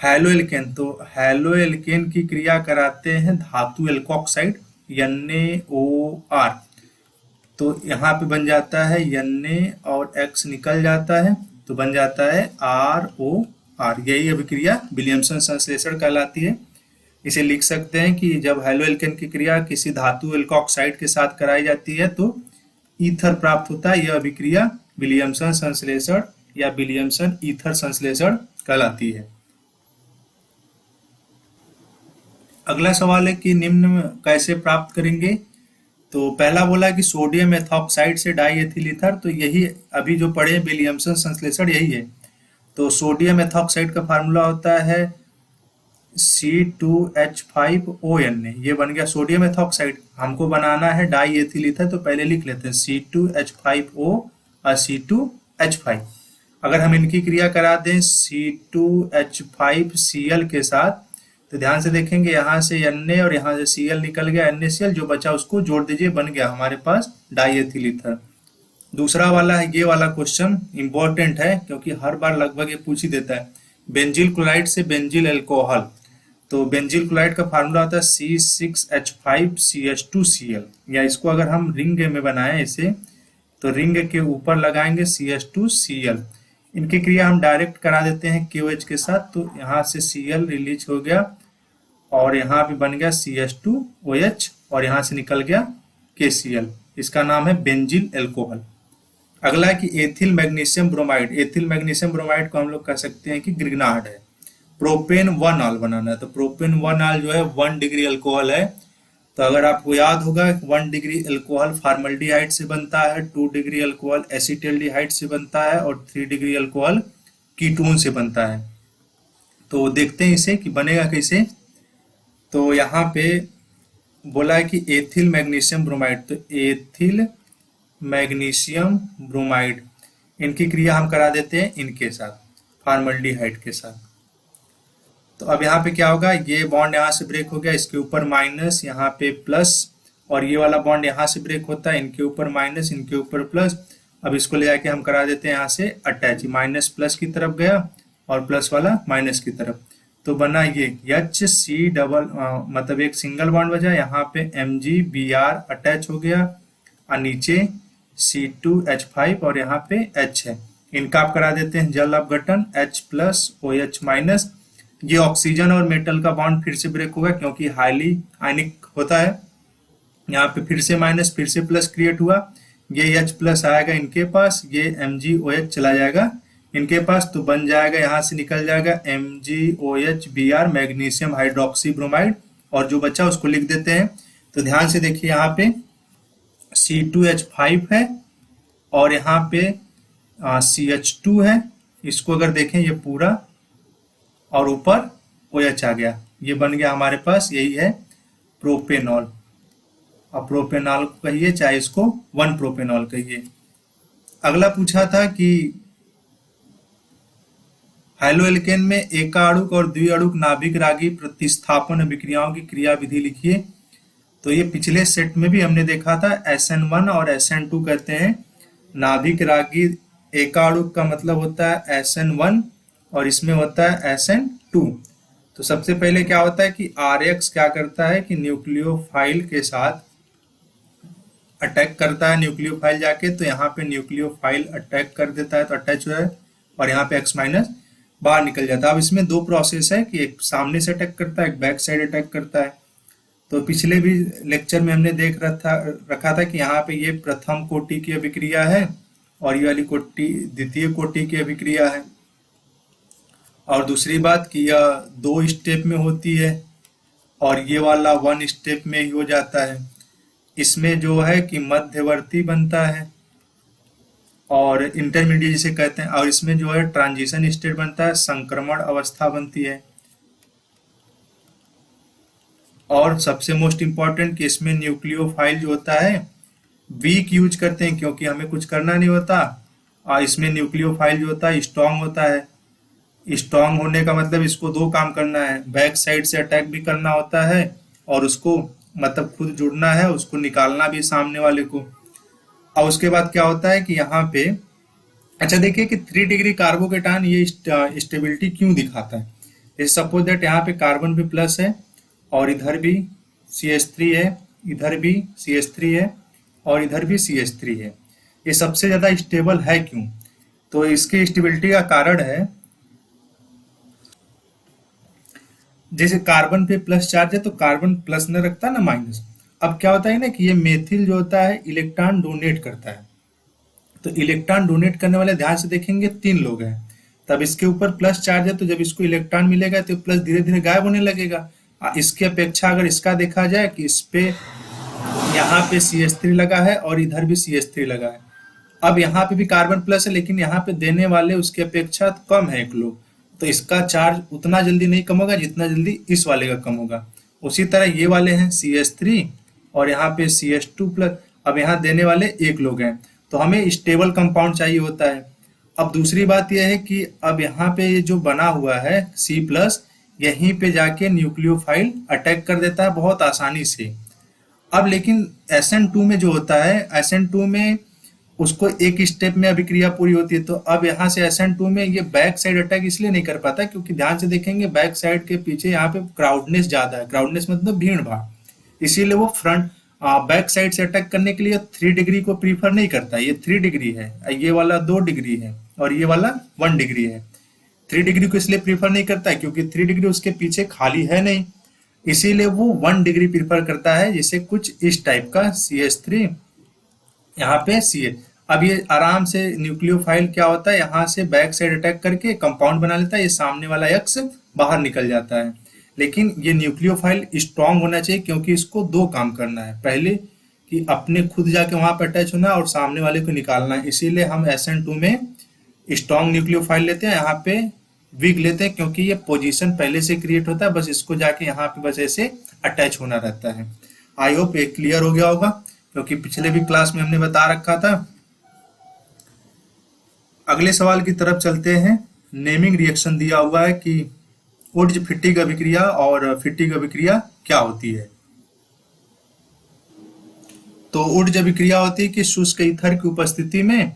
हैलोएल्केन, तो हैलोएल्केन की क्रिया कराते हैं धातु एल्कोक्साइड NaOR, तो यहाँ पे बन जाता है Na और X निकल जाता है, तो बन जाता है ROR। यही अभिक्रिया विलियमसन संश्लेषण कहलाती है। इसे लिख सकते हैं कि जब हैलोएल्केन की क्रिया किसी धातु एल्कोक्साइड के साथ कराई जाती है तो ईथर प्राप्त होता है। यह अभिक्रिया विलियमसन संश्लेषण या विलियमसन ईथर संश्लेषण कहलाती है। अगला सवाल है कि निम्न कैसे प्राप्त करेंगे। तो पहला बोला कि सोडियम एथॉक्साइड से डाई एथिल ईथर, तो यही अभी जो पढ़े विलियमसन संश्लेषण यही है। तो सोडियम एथॉक्साइड का फार्मूला होता है C2H5ONA, ये बन गया सोडियम एथॉक्साइड। हमको बनाना है डाई एथिल ईथर, तो पहले लिख लेते हैं C2H5O और C2H5। अगर हम इनकी क्रिया करा दें C2H5Cl के साथ, तो ध्यान से देखेंगे यहाँ से Na और यहाँ से Cl निकल गया, NaCl, जो बचा उसको जोड़ दीजिए, बन गया हमारे पास डाई एथिल ईथर। दूसरा वाला है, ये वाला क्वेश्चन इंपॉर्टेंट है क्योंकि हर बार लगभग ये पूछ ही देता है। बेंजील क्लोराइड से बेंजील अल्कोहल, तो बेंजील क्लोराइड का फार्मूला होता है C6H5CH2Cl, या इसको अगर हम रिंग में बनाएं इसे, तो रिंग के ऊपर लगाएंगे CH2Cl। इनकी क्रिया हम डायरेक्ट करा देते हैं KOH के साथ, तो यहाँ से Cl रिलीज हो गया और यहाँ पे बन गया CH2OH और यहाँ से निकल गया KCl। इसका नाम है बेंजील अल्कोहल। अगला है कि ethyl magnesium bromide. Ethyl magnesium bromide को हम लोग कह सकते हैं कि ग्रिग्नार्ड है। प्रोपेन 1 ऑल बनाना है, तो प्रोपेन 1 ऑल जो है 1 डिग्री अल्कोहल है। तो अगर आपको याद होगा 1 डिग्री अल्कोहल फॉर्मल्डिहाइड से बनता है, 2 डिग्री अल्कोहल एसिटाल्डिहाइड से बनता है और 3 डिग्री अल्कोहल कीटोन से बनता है। तो देखते हैं इसे कि बनेगा कैसे। तो यहाँ पे बोला है कि एथिल मैग्नीशियम ब्रोमाइड, तो एथिल मैग्नीशियम ब्रोमाइड, इनकी क्रिया हम करा देते हैं इनके साथ, फॉर्मल्डिहाइड के साथ। तो अब यहाँ पे क्या होगा, ये बॉन्ड यहाँ से ब्रेक हो गया, इसके ऊपर माइनस, यहाँ पे प्लस, और ये वाला बॉन्ड यहाँ से ब्रेक होता है, इनके ऊपर माइनस, इनके ऊपर प्लस। अब इसको ले जाके हम करा देते हैं यहाँ से अटैच, माइनस प्लस की तरफ गया और प्लस वाला माइनस की तरफ। तो बना ये एच सी डबल, मतलब एक सिंगल बॉन्ड बचा, यहाँ पे MgBr अटैच हो गया और नीचे C2H5 और यहाँ पे H है। इनका आप करा देते हैं जल अपघटन, H प्लस OH माइनस। ये ऑक्सीजन और मेटल का बॉन्ड फिर से ब्रेक होगा क्योंकि हाईली आयनिक होता है। यहाँ पे फिर से माइनस फिर से प्लस क्रिएट हुआ, ये H प्लस आएगा इनके पास, ये MgOH चला जाएगा इनके पास, तो बन जाएगा यहाँ से निकल जाएगा MgOH Br magnesium hydroxy bromide, और जो बचा उसको लिख देते हैं। तो ध्यान से देखिए यहाँ पे C2H5 है और यहाँ पे CH2 है, इसको अगर देखें ये पूरा, और ऊपर OH आ गया, ये बन गया हमारे पास, यही है प्रोपेनॉल। अब प्रोपेनॉल कहिए चाहे इसको 1 प्रोपेनॉल कहिए। अगला पूछा था कि हाइलोएल्केन में एकाणुक और द्विअणुक नाभिक रागी प्रतिस्थापन अभिक्रियाओं की क्रिया विधि लिखिए। तो ये पिछले सेट में भी हमने देखा था, SN1 और SN2 कहते हैं नाभिक रागी। एकाणुक का मतलब होता है SN1 और इसमें होता है SN2। तो सबसे पहले क्या होता है कि RX क्या करता है कि न्यूक्लियोफाइल के साथ अटैक करता है, न्यूक्लियोफाइल जाके, तो यहाँ पे न्यूक्लियोफाइल अटैक कर देता है तो अटैच हुआ है, और यहाँ पे X माइनस बाहर निकल जाता है। अब इसमें दो प्रोसेस है कि एक सामने से अटैक करता है, एक बैक साइड अटैक करता है। तो पिछले भी लेक्चर में हमने देख रखा था कि यहाँ पे ये प्रथम कोटि की अभिक्रिया है और ये वाली कोटि द्वितीय कोटि की अभिक्रिया है। और दूसरी बात कि यह 2 स्टेप में होती है और ये वाला 1 स्टेप में ही हो जाता है। इसमें जो है कि मध्यवर्ती बनता है और इंटरमीडिएट जिसे कहते हैं, और इसमें जो है ट्रांजिशन स्टेट बनता है, संक्रमण अवस्था बनती है। और सबसे मोस्ट इंपॉर्टेंट कि इसमें न्यूक्लियोफाइल जो होता है वीक यूज करते हैं क्योंकि हमें कुछ करना नहीं होता, और इसमें न्यूक्लियोफाइल जो होता है स्ट्रांग होता है। स्ट्रांग होने का मतलब इसको 2 काम करना है, बैक साइड से अटैक भी करना होता है और उसको मतलब खुद जुड़ना है, उसको निकालना भी सामने वाले को। और उसके बाद क्या होता है कि यहाँ पे अच्छा देखिए कि 3 डिग्री कार्बोकेटायन ये स्टेबिलिटी क्यों दिखाता है। सपोज दैट यहाँ पे कार्बन भी प्लस है और इधर भी CH3 है, इधर भी CH3 है और इधर भी CH3 है। ये सबसे ज्यादा स्टेबल है क्यों? तो इसकी स्टेबिलिटी का कारण है, जैसे कार्बन पे प्लस चार्ज है तो कार्बन प्लस न रखता ना माइनस। अब क्या होता है ना कि ये मेथिल जो होता है इलेक्ट्रॉन डोनेट करता है, तो इलेक्ट्रॉन डोनेट करने वाले ध्यान से देखेंगे 3 लोग हैं, तब इसके ऊपर प्लस चार्ज है, तो जब इसको इलेक्ट्रॉन मिलेगा तो प्लस धीरे धीरे गायब होने लगेगा। इसकी अपेक्षा अगर इसका देखा जाए कि इस पे यहाँ पे CH3 लगा है और इधर भी CH3 लगा है। अब यहाँ पे भी कार्बन प्लस है लेकिन यहाँ पे देने वाले उसकी अपेक्षा कम है 1 लोग, तो इसका चार्ज उतना जल्दी नहीं कम होगा जितना जल्दी इस वाले का कम होगा। उसी तरह ये वाले हैं CH3 और यहाँ पे CH2 प्लस, अब यहाँ देने वाले 1 लोग हैं, तो हमें स्टेबल कंपाउंड चाहिए होता है। अब दूसरी बात यह है कि अब यहाँ पे ये जो बना हुआ है C प्लस, यहीं पे जाके न्यूक्लियोफाइल अटैक कर देता है बहुत आसानी से। अब लेकिन SN2 में जो होता है, SN2 में उसको 1 स्टेप में अभिक्रिया पूरी होती है, तो अब यहाँ से SN2 में ये बैक साइड अटैक इसलिए नहीं कर पाता क्योंकि ध्यान से देखेंगे बैक साइड के पीछे यहाँ पे क्राउडनेस ज्यादा है, क्राउडनेस मतलब भीड़ भाड़, इसीलिए वो फ्रंट बैक साइड से अटैक करने के लिए 3 डिग्री को प्रीफर नहीं करता। ये 3 डिग्री है, ये वाला 2 डिग्री है और ये वाला 1 डिग्री है। 3 डिग्री को इसलिए प्रीफर नहीं करता है क्योंकि 3 डिग्री उसके पीछे खाली है नहीं, इसीलिए वो 1 डिग्री प्रीफर करता है, जिसे कुछ इस टाइप का CH3 यहाँ पे CH। अब ये आराम से न्यूक्लियोफाइल क्या होता है यहाँ से बैक साइड अटैक करके कंपाउंड बना लेता है, ये सामने वाला X बाहर निकल जाता है। लेकिन ये न्यूक्लियोफाइल स्ट्रांग होना चाहिए क्योंकि इसको 2 काम करना है, पहले कि अपने खुद जाके वहां पर अटैच होना और सामने वाले को निकालना है। इसीलिए हम SN2 में स्ट्रांग न्यूक्लियोफाइल लेते हैं, यहाँ पे वीक लेते हैं क्योंकि ये पोजीशन पहले से क्रिएट होता है, बस इसको जाके यहाँ पे बस ऐसे अटैच होना रहता है। आई होप ये क्लियर हो गया होगा क्योंकि पिछले भी क्लास में हमने बता रखा था। अगले सवाल की तरफ चलते हैं। नेमिंग रिएक्शन दिया हुआ है कि उड्ज फिटिग अभिक्रिया और फिटिग अभिक्रिया क्या होती है। तो उड्ज अभिक्रिया होती है कि शुष्क ईथर की उपस्थिति में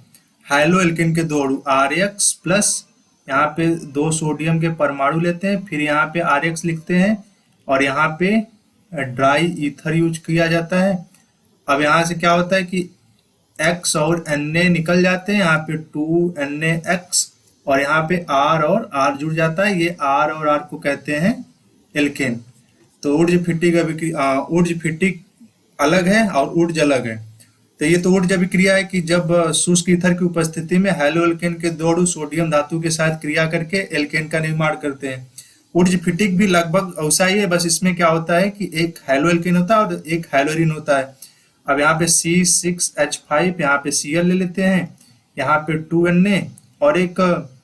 हाइलो एल्केन के 2 अणु RX प्लस यहाँ पे 2 सोडियम के परमाणु लेते हैं, फिर यहाँ पे RX लिखते हैं और यहाँ पे ड्राई ईथर यूज किया जाता है। अब यहाँ से क्या होता है कि X और Na निकल जाते हैं, यहाँ पे 2NaX और यहाँ पे R और R जुड़ जाता है। ये R और R को कहते हैं एल्केन। तो ऊर्ज फिटिक अलग है और ऊर्ज अलग है। तो ये तो ऊर्ज अभिक्रिया है कि जब शुष्क ईथर की उपस्थिति में हैलो एल्केन के दो अणु सोडियम धातु के साथ क्रिया करके एल्केन का निर्माण करते हैं। ऊर्ज फिटिक भी लगभग वैसा ही है, बस इसमें क्या होता है कि एक हैलो एल्केन होता है और एक हैलोरिन होता है। अब यहाँ पे C6H5, यहाँ पे Cl ले लेते हैं, यहाँ पे 2Na और एक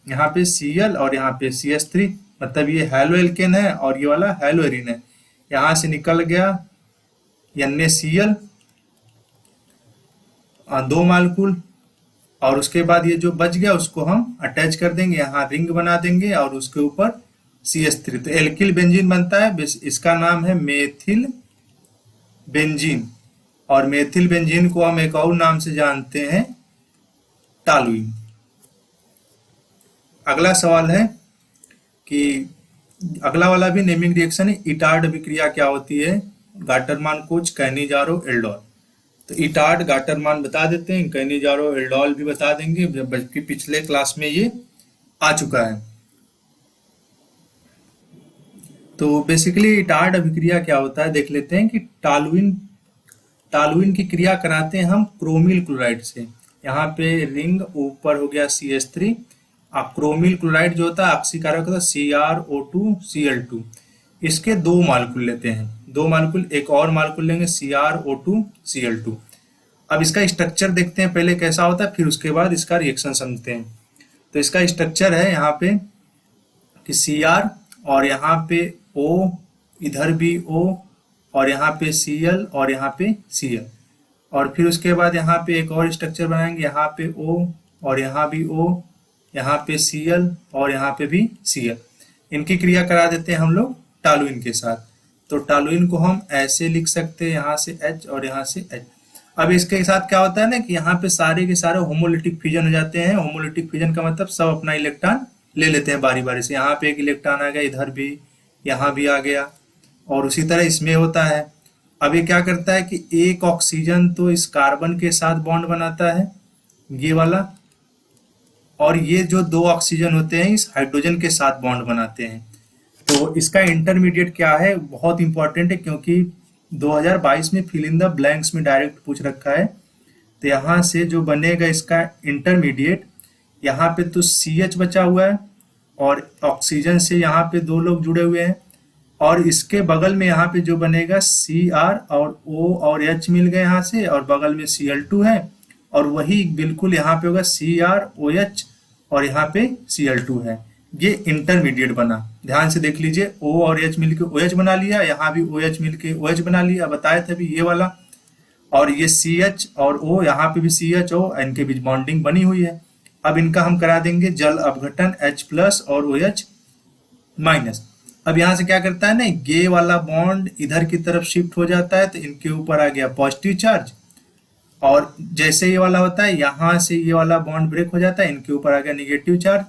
यहाँ पे Cl और यहाँ पे CH3, मतलब ये हैलो एल्केन है और ये वाला हैलोरिन है। यहाँ से निकल गया NaCl 2 मालकूल और उसके बाद ये जो बच गया उसको हम अटैच कर देंगे, यहाँ रिंग बना देंगे और उसके ऊपर CH3। तो एल्किल बेंजीन बनता है, इसका नाम है मेथिल बेंजीन और मेथिल बेंजीन को हम एक और नाम से जानते हैं टॉलुइन। अगला सवाल है कि अगला वाला भी नेमिंग रिएक्शन है, इटार्ड अभिक्रिया क्या होती है? Gattermann coach, Cannizzaro, aldol. तो इटार्ड गाटरमान बता देते हैं, कैनिजारो एल्डोल भी बता देंगे, जबकि पिछले क्लास में ये आ चुका है। तो बेसिकली इटार्ड अभिक्रिया क्या होता है देख लेते हैं कि टॉलुइन की क्रिया कराते हैं हम क्रोमिल क्लोराइड से। यहाँ पे रिंग ऊपर हो गया CH3, क्रोमिल क्लोराइड जो होता है ऑक्सीकारक होता है CrO2Cl2। इसके 2 मालिक्यूल लेते हैं, 2 मालिक्यूल, एक और मालिक्यूल लेंगे CrO2Cl2। अब इसका स्ट्रक्चर देखते हैं पहले कैसा होता है, फिर उसके बाद इसका रिएक्शन समझते हैं। तो इसका स्ट्रक्चर है यहाँ पे कि Cr और यहाँ पे O, इधर भी O और यहाँ पे Cl और यहाँ पे Cl, और फिर उसके बाद यहाँ पे एक और स्ट्रक्चर बनाएंगे, यहाँ पे O और यहाँ भी O, यहाँ पे Cl और यहाँ पे भी Cl। इनकी क्रिया करा देते हैं हम लोग टॉलुइन के साथ। तो टॉलुइन को हम ऐसे लिख सकते हैं, यहाँ से H और यहाँ से H। अब इसके साथ क्या होता है ना कि यहाँ पे सारे के सारे होमोलिटिक फिजन हो जाते हैं। होमोलिटिक फिजन का मतलब सब अपना इलेक्ट्रॉन ले लेते हैं बारी बारी से। यहाँ पे एक इलेक्ट्रॉन आ गया, इधर भी, यहाँ भी आ गया, और उसी तरह इसमें होता है। अब ये क्या करता है कि एक ऑक्सीजन तो इस कार्बन के साथ बॉन्ड बनाता है, ये वाला, और ये जो 2 ऑक्सीजन होते हैं इस हाइड्रोजन के साथ बॉन्ड बनाते हैं। तो इसका इंटरमीडिएट क्या है, बहुत इंपॉर्टेंट है, क्योंकि 2022 में फिल इन द ब्लैंक्स में डायरेक्ट पूछ रखा है। तो यहाँ से जो बनेगा इसका इंटरमीडिएट, यहाँ पे तो CH बचा हुआ है और ऑक्सीजन से यहाँ पे 2 लोग जुड़े हुए हैं, और इसके बगल में यहाँ पे जो बनेगा Cr और O और H मिल गए यहाँ से, और बगल में Cl2 है, और वही बिल्कुल यहाँ पे होगा CrOH और यहाँ पे Cl2 है। ये इंटरमीडिएट बना, ध्यान से देख लीजिए, O और H मिलके OH बना लिया, यहाँ भी OH मिलके OH बना लिया, बताए थे अभी ये वाला, और ये CH और O, यहाँ पे भी CHO, इनके बीच बॉन्डिंग बनी हुई है। अब इनका हम करा देंगे जल अपघटन, H+ और OH-। अब यहाँ से क्या करता है ना, ये वाला बॉन्ड इधर की तरफ शिफ्ट हो जाता है, तो इनके ऊपर आ गया पॉजिटिव चार्ज, और जैसे ये वाला होता है यहाँ से ये वाला बॉन्ड ब्रेक हो जाता है, इनके ऊपर आ गया निगेटिव चार्ज।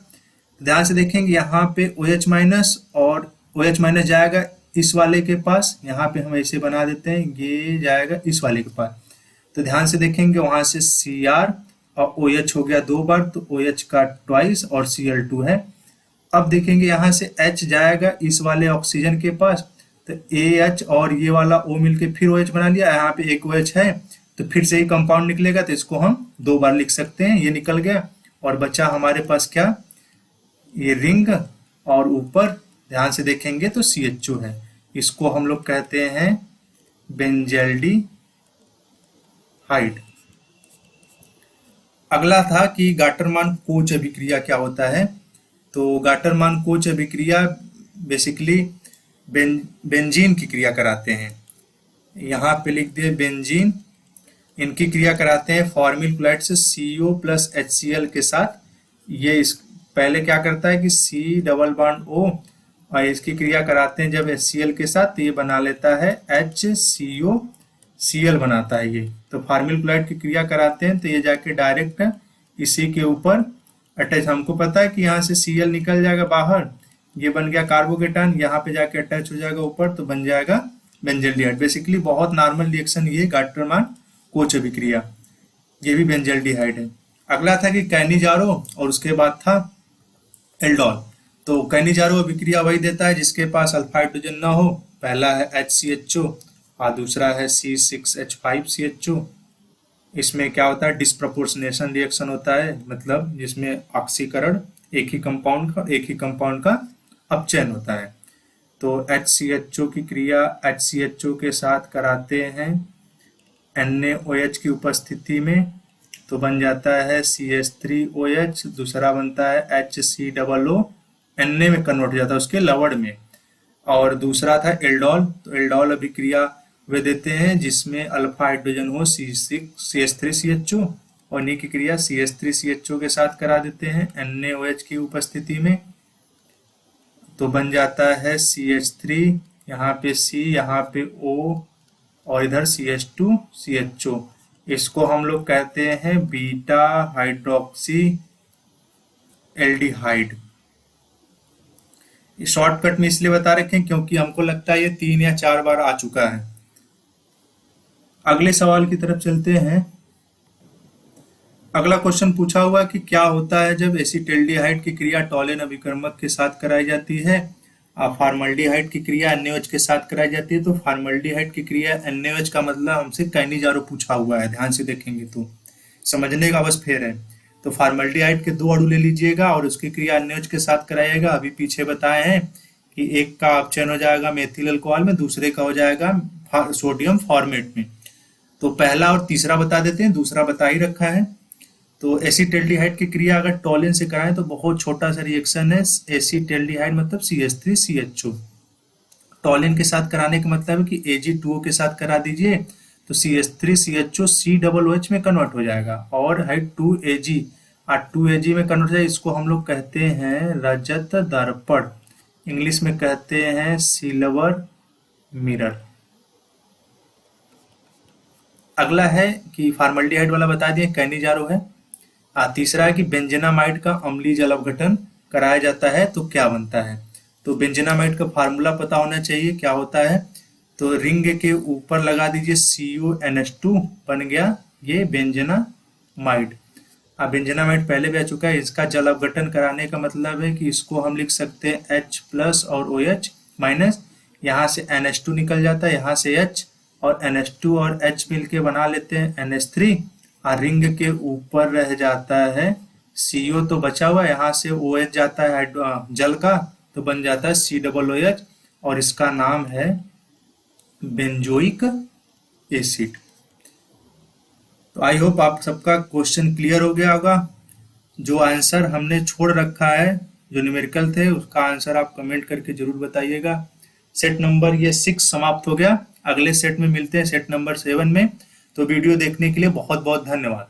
ध्यान से देखेंगे यहाँ पे OH- और OH- जाएगा इस वाले के पास, यहाँ पे हम ऐसे बना देते हैं, ये जाएगा इस वाले के पास। तो ध्यान से देखेंगे वहां से Cr और OH हो गया 2 बार, तो OH का ट्वाइस और Cl2 है। अब देखेंगे यहाँ से H जाएगा इस वाले ऑक्सीजन के पास, तो AH और ये वाला O मिलके फिर OH बना लिया, यहाँ पे एक OH है, तो फिर से ही कंपाउंड निकलेगा, तो इसको हम 2 बार लिख सकते हैं। ये निकल गया और बचा हमारे पास क्या, ये रिंग, और ऊपर ध्यान से देखेंगे तो CHO है, इसको हम लोग कहते हैं बेंजल्डिहाइड। अगला था कि गाटरमान कोच अभिक्रिया क्या होता है। तो गाटरमान कोच अभिक्रिया बेसिकली बेंजीन की क्रिया कराते हैं, यहाँ पे लिख दिए बेंजीन। इनकी क्रिया कराते हैं फॉर्मिल क्लोराइड से CO + HCl के साथ। ये इस पहले क्या करता है कि C डबल बॉन्ड O, और इसकी क्रिया कराते हैं जब HCl के साथ, तो ये बना लेता है HCOCl बनाता है ये। तो फॉर्मिल क्लोराइड की क्रिया कराते हैं तो ये जाके डायरेक्ट इसी के ऊपर अटैच हमको पता है कि यहाँ से Cl निकल जाएगा बाहर, ये बन गया कार्बोकेटायन, यहाँ पे जाके अटैच हो जाएगा ऊपर तो बन जाएगा बेंजल्डिहाइड। बेसिकली बहुत नॉर्मल रिएक्शन ये गाल्टरमान कोच अभिक्रिया, ये भी बेंजल्डिहाइड है। अगला था कि कैनिजारो और उसके बाद था एल्डोल। तो कैनिजारो अभिक्रिया वही देता है जिसके पास अल्फा हाइड्रोजन ना हो, पहला है HCHO और दूसरा है C6H5CHO। इसमें क्या होता है, डिस्प्रपोर्शनेशन रिएक्शन होता है, मतलब जिसमें ऑक्सीकरण एक ही कंपाउंड का अपचयन होता है। तो HCHO की क्रिया HCHO के साथ कराते हैं NaOH की उपस्थिति में, तो बन जाता है CH3OH, दूसरा बनता है HCOO, Na में कन्वर्ट हो जाता है उसके लवण में। और दूसरा था एल्डोल, तो एल्डोल अभिक्रिया वे देते हैं जिसमें अल्फा हाइड्रोजन हो CH3CHO, और इन्हीं की क्रिया CH3CHO के साथ करा देते हैं NaOH की उपस्थिति में, तो बन जाता है CH3, यहाँ पे C, यहाँ पे O और इधर CH2CHO। इसको हम लोग कहते हैं बीटा हाइड्रोक्सी एल्डिहाइड। शॉर्टकट में इसलिए बता रखे हैं क्योंकि हमको लगता है ये 3 या 4 बार आ चुका है। अगले सवाल की तरफ चलते हैं। अगला क्वेश्चन पूछा हुआ कि क्या होता है जब एसिटिल्डिहाइड की क्रिया टॉलेन अभिकर्मक के साथ कराई जाती है और फार्मल्डिहाइड की क्रिया NaOH के साथ कराई जाती है। तो फार्मल्डिहाइड की क्रिया NaOH का मतलब हमसे कैनिजारो पूछा हुआ है, ध्यान से देखेंगे तो समझने का बस फेर है। तो फार्मल्डिहाइड के 2 अणु ले लीजिएगा और उसकी क्रिया NaOH के साथ कराइएगा। अभी पीछे बताए हैं कि एक का अपचयन हो जाएगा मेथिल अल्कोहल में, दूसरे का हो जाएगा सोडियम फॉर्मेट में। तो पहला और तीसरा बता देते हैं, दूसरा बता ही रखा है। तो एसिटिल्डिहाइड की क्रिया अगर टॉलेन से कराएं तो बहुत छोटा सा रिएक्शन है, एसिटिल्डिहाइड मतलब CH3CHO। टॉलेन के साथ कराने का मतलब है कि Ag2O के साथ करा दीजिए तो CH3CHO COOH में कन्वर्ट हो जाएगा और है 2Ag, और 2Ag में कन्वर्ट हो जाएगा। इसको हम लोग कहते हैं रजत दर्पण, इंग्लिश में कहते हैं सिल्वर मिरर। अगला है कि फार्मल्डिहाइड वाला बता दिए कैनिजारो है। तीसरा है कि बेंजेनामाइड का अम्लीय जल अपघटन कराया जाता है तो क्या बनता है। तो बेंजेनामाइड का फार्मूला पता होना चाहिए, क्या होता है। तो रिंग के ऊपर लगा दीजिए CuNH2, बन गया ये बेंजेनामाइड। बेंजेनामाइड पहले भी आ चुका है। इसका जल अपघटन कराने का मतलब है कि इसको हम लिख सकते हैं H+ और OH-, यहाँ से NH2 निकल जाता है, यहाँ से H और NH2 और H मिलके बना लेते हैं NH3, और रिंग के ऊपर रह जाता है CO तो बचा हुआ, यहाँ से OH जाता है जल का तो बन जाता है COOH, और इसका नाम है बेंजोइक एसिड। तो आई होप आप सबका क्वेश्चन क्लियर हो गया होगा। जो आंसर हमने छोड़ रखा है, जो न्यूमेरिकल थे, उसका आंसर आप कमेंट करके जरूर बताइएगा। सेट नंबर ये 6 समाप्त हो गया। अगले सेट में मिलते हैं, सेट नंबर 7 में। तो वीडियो देखने के लिए बहुत बहुत धन्यवाद।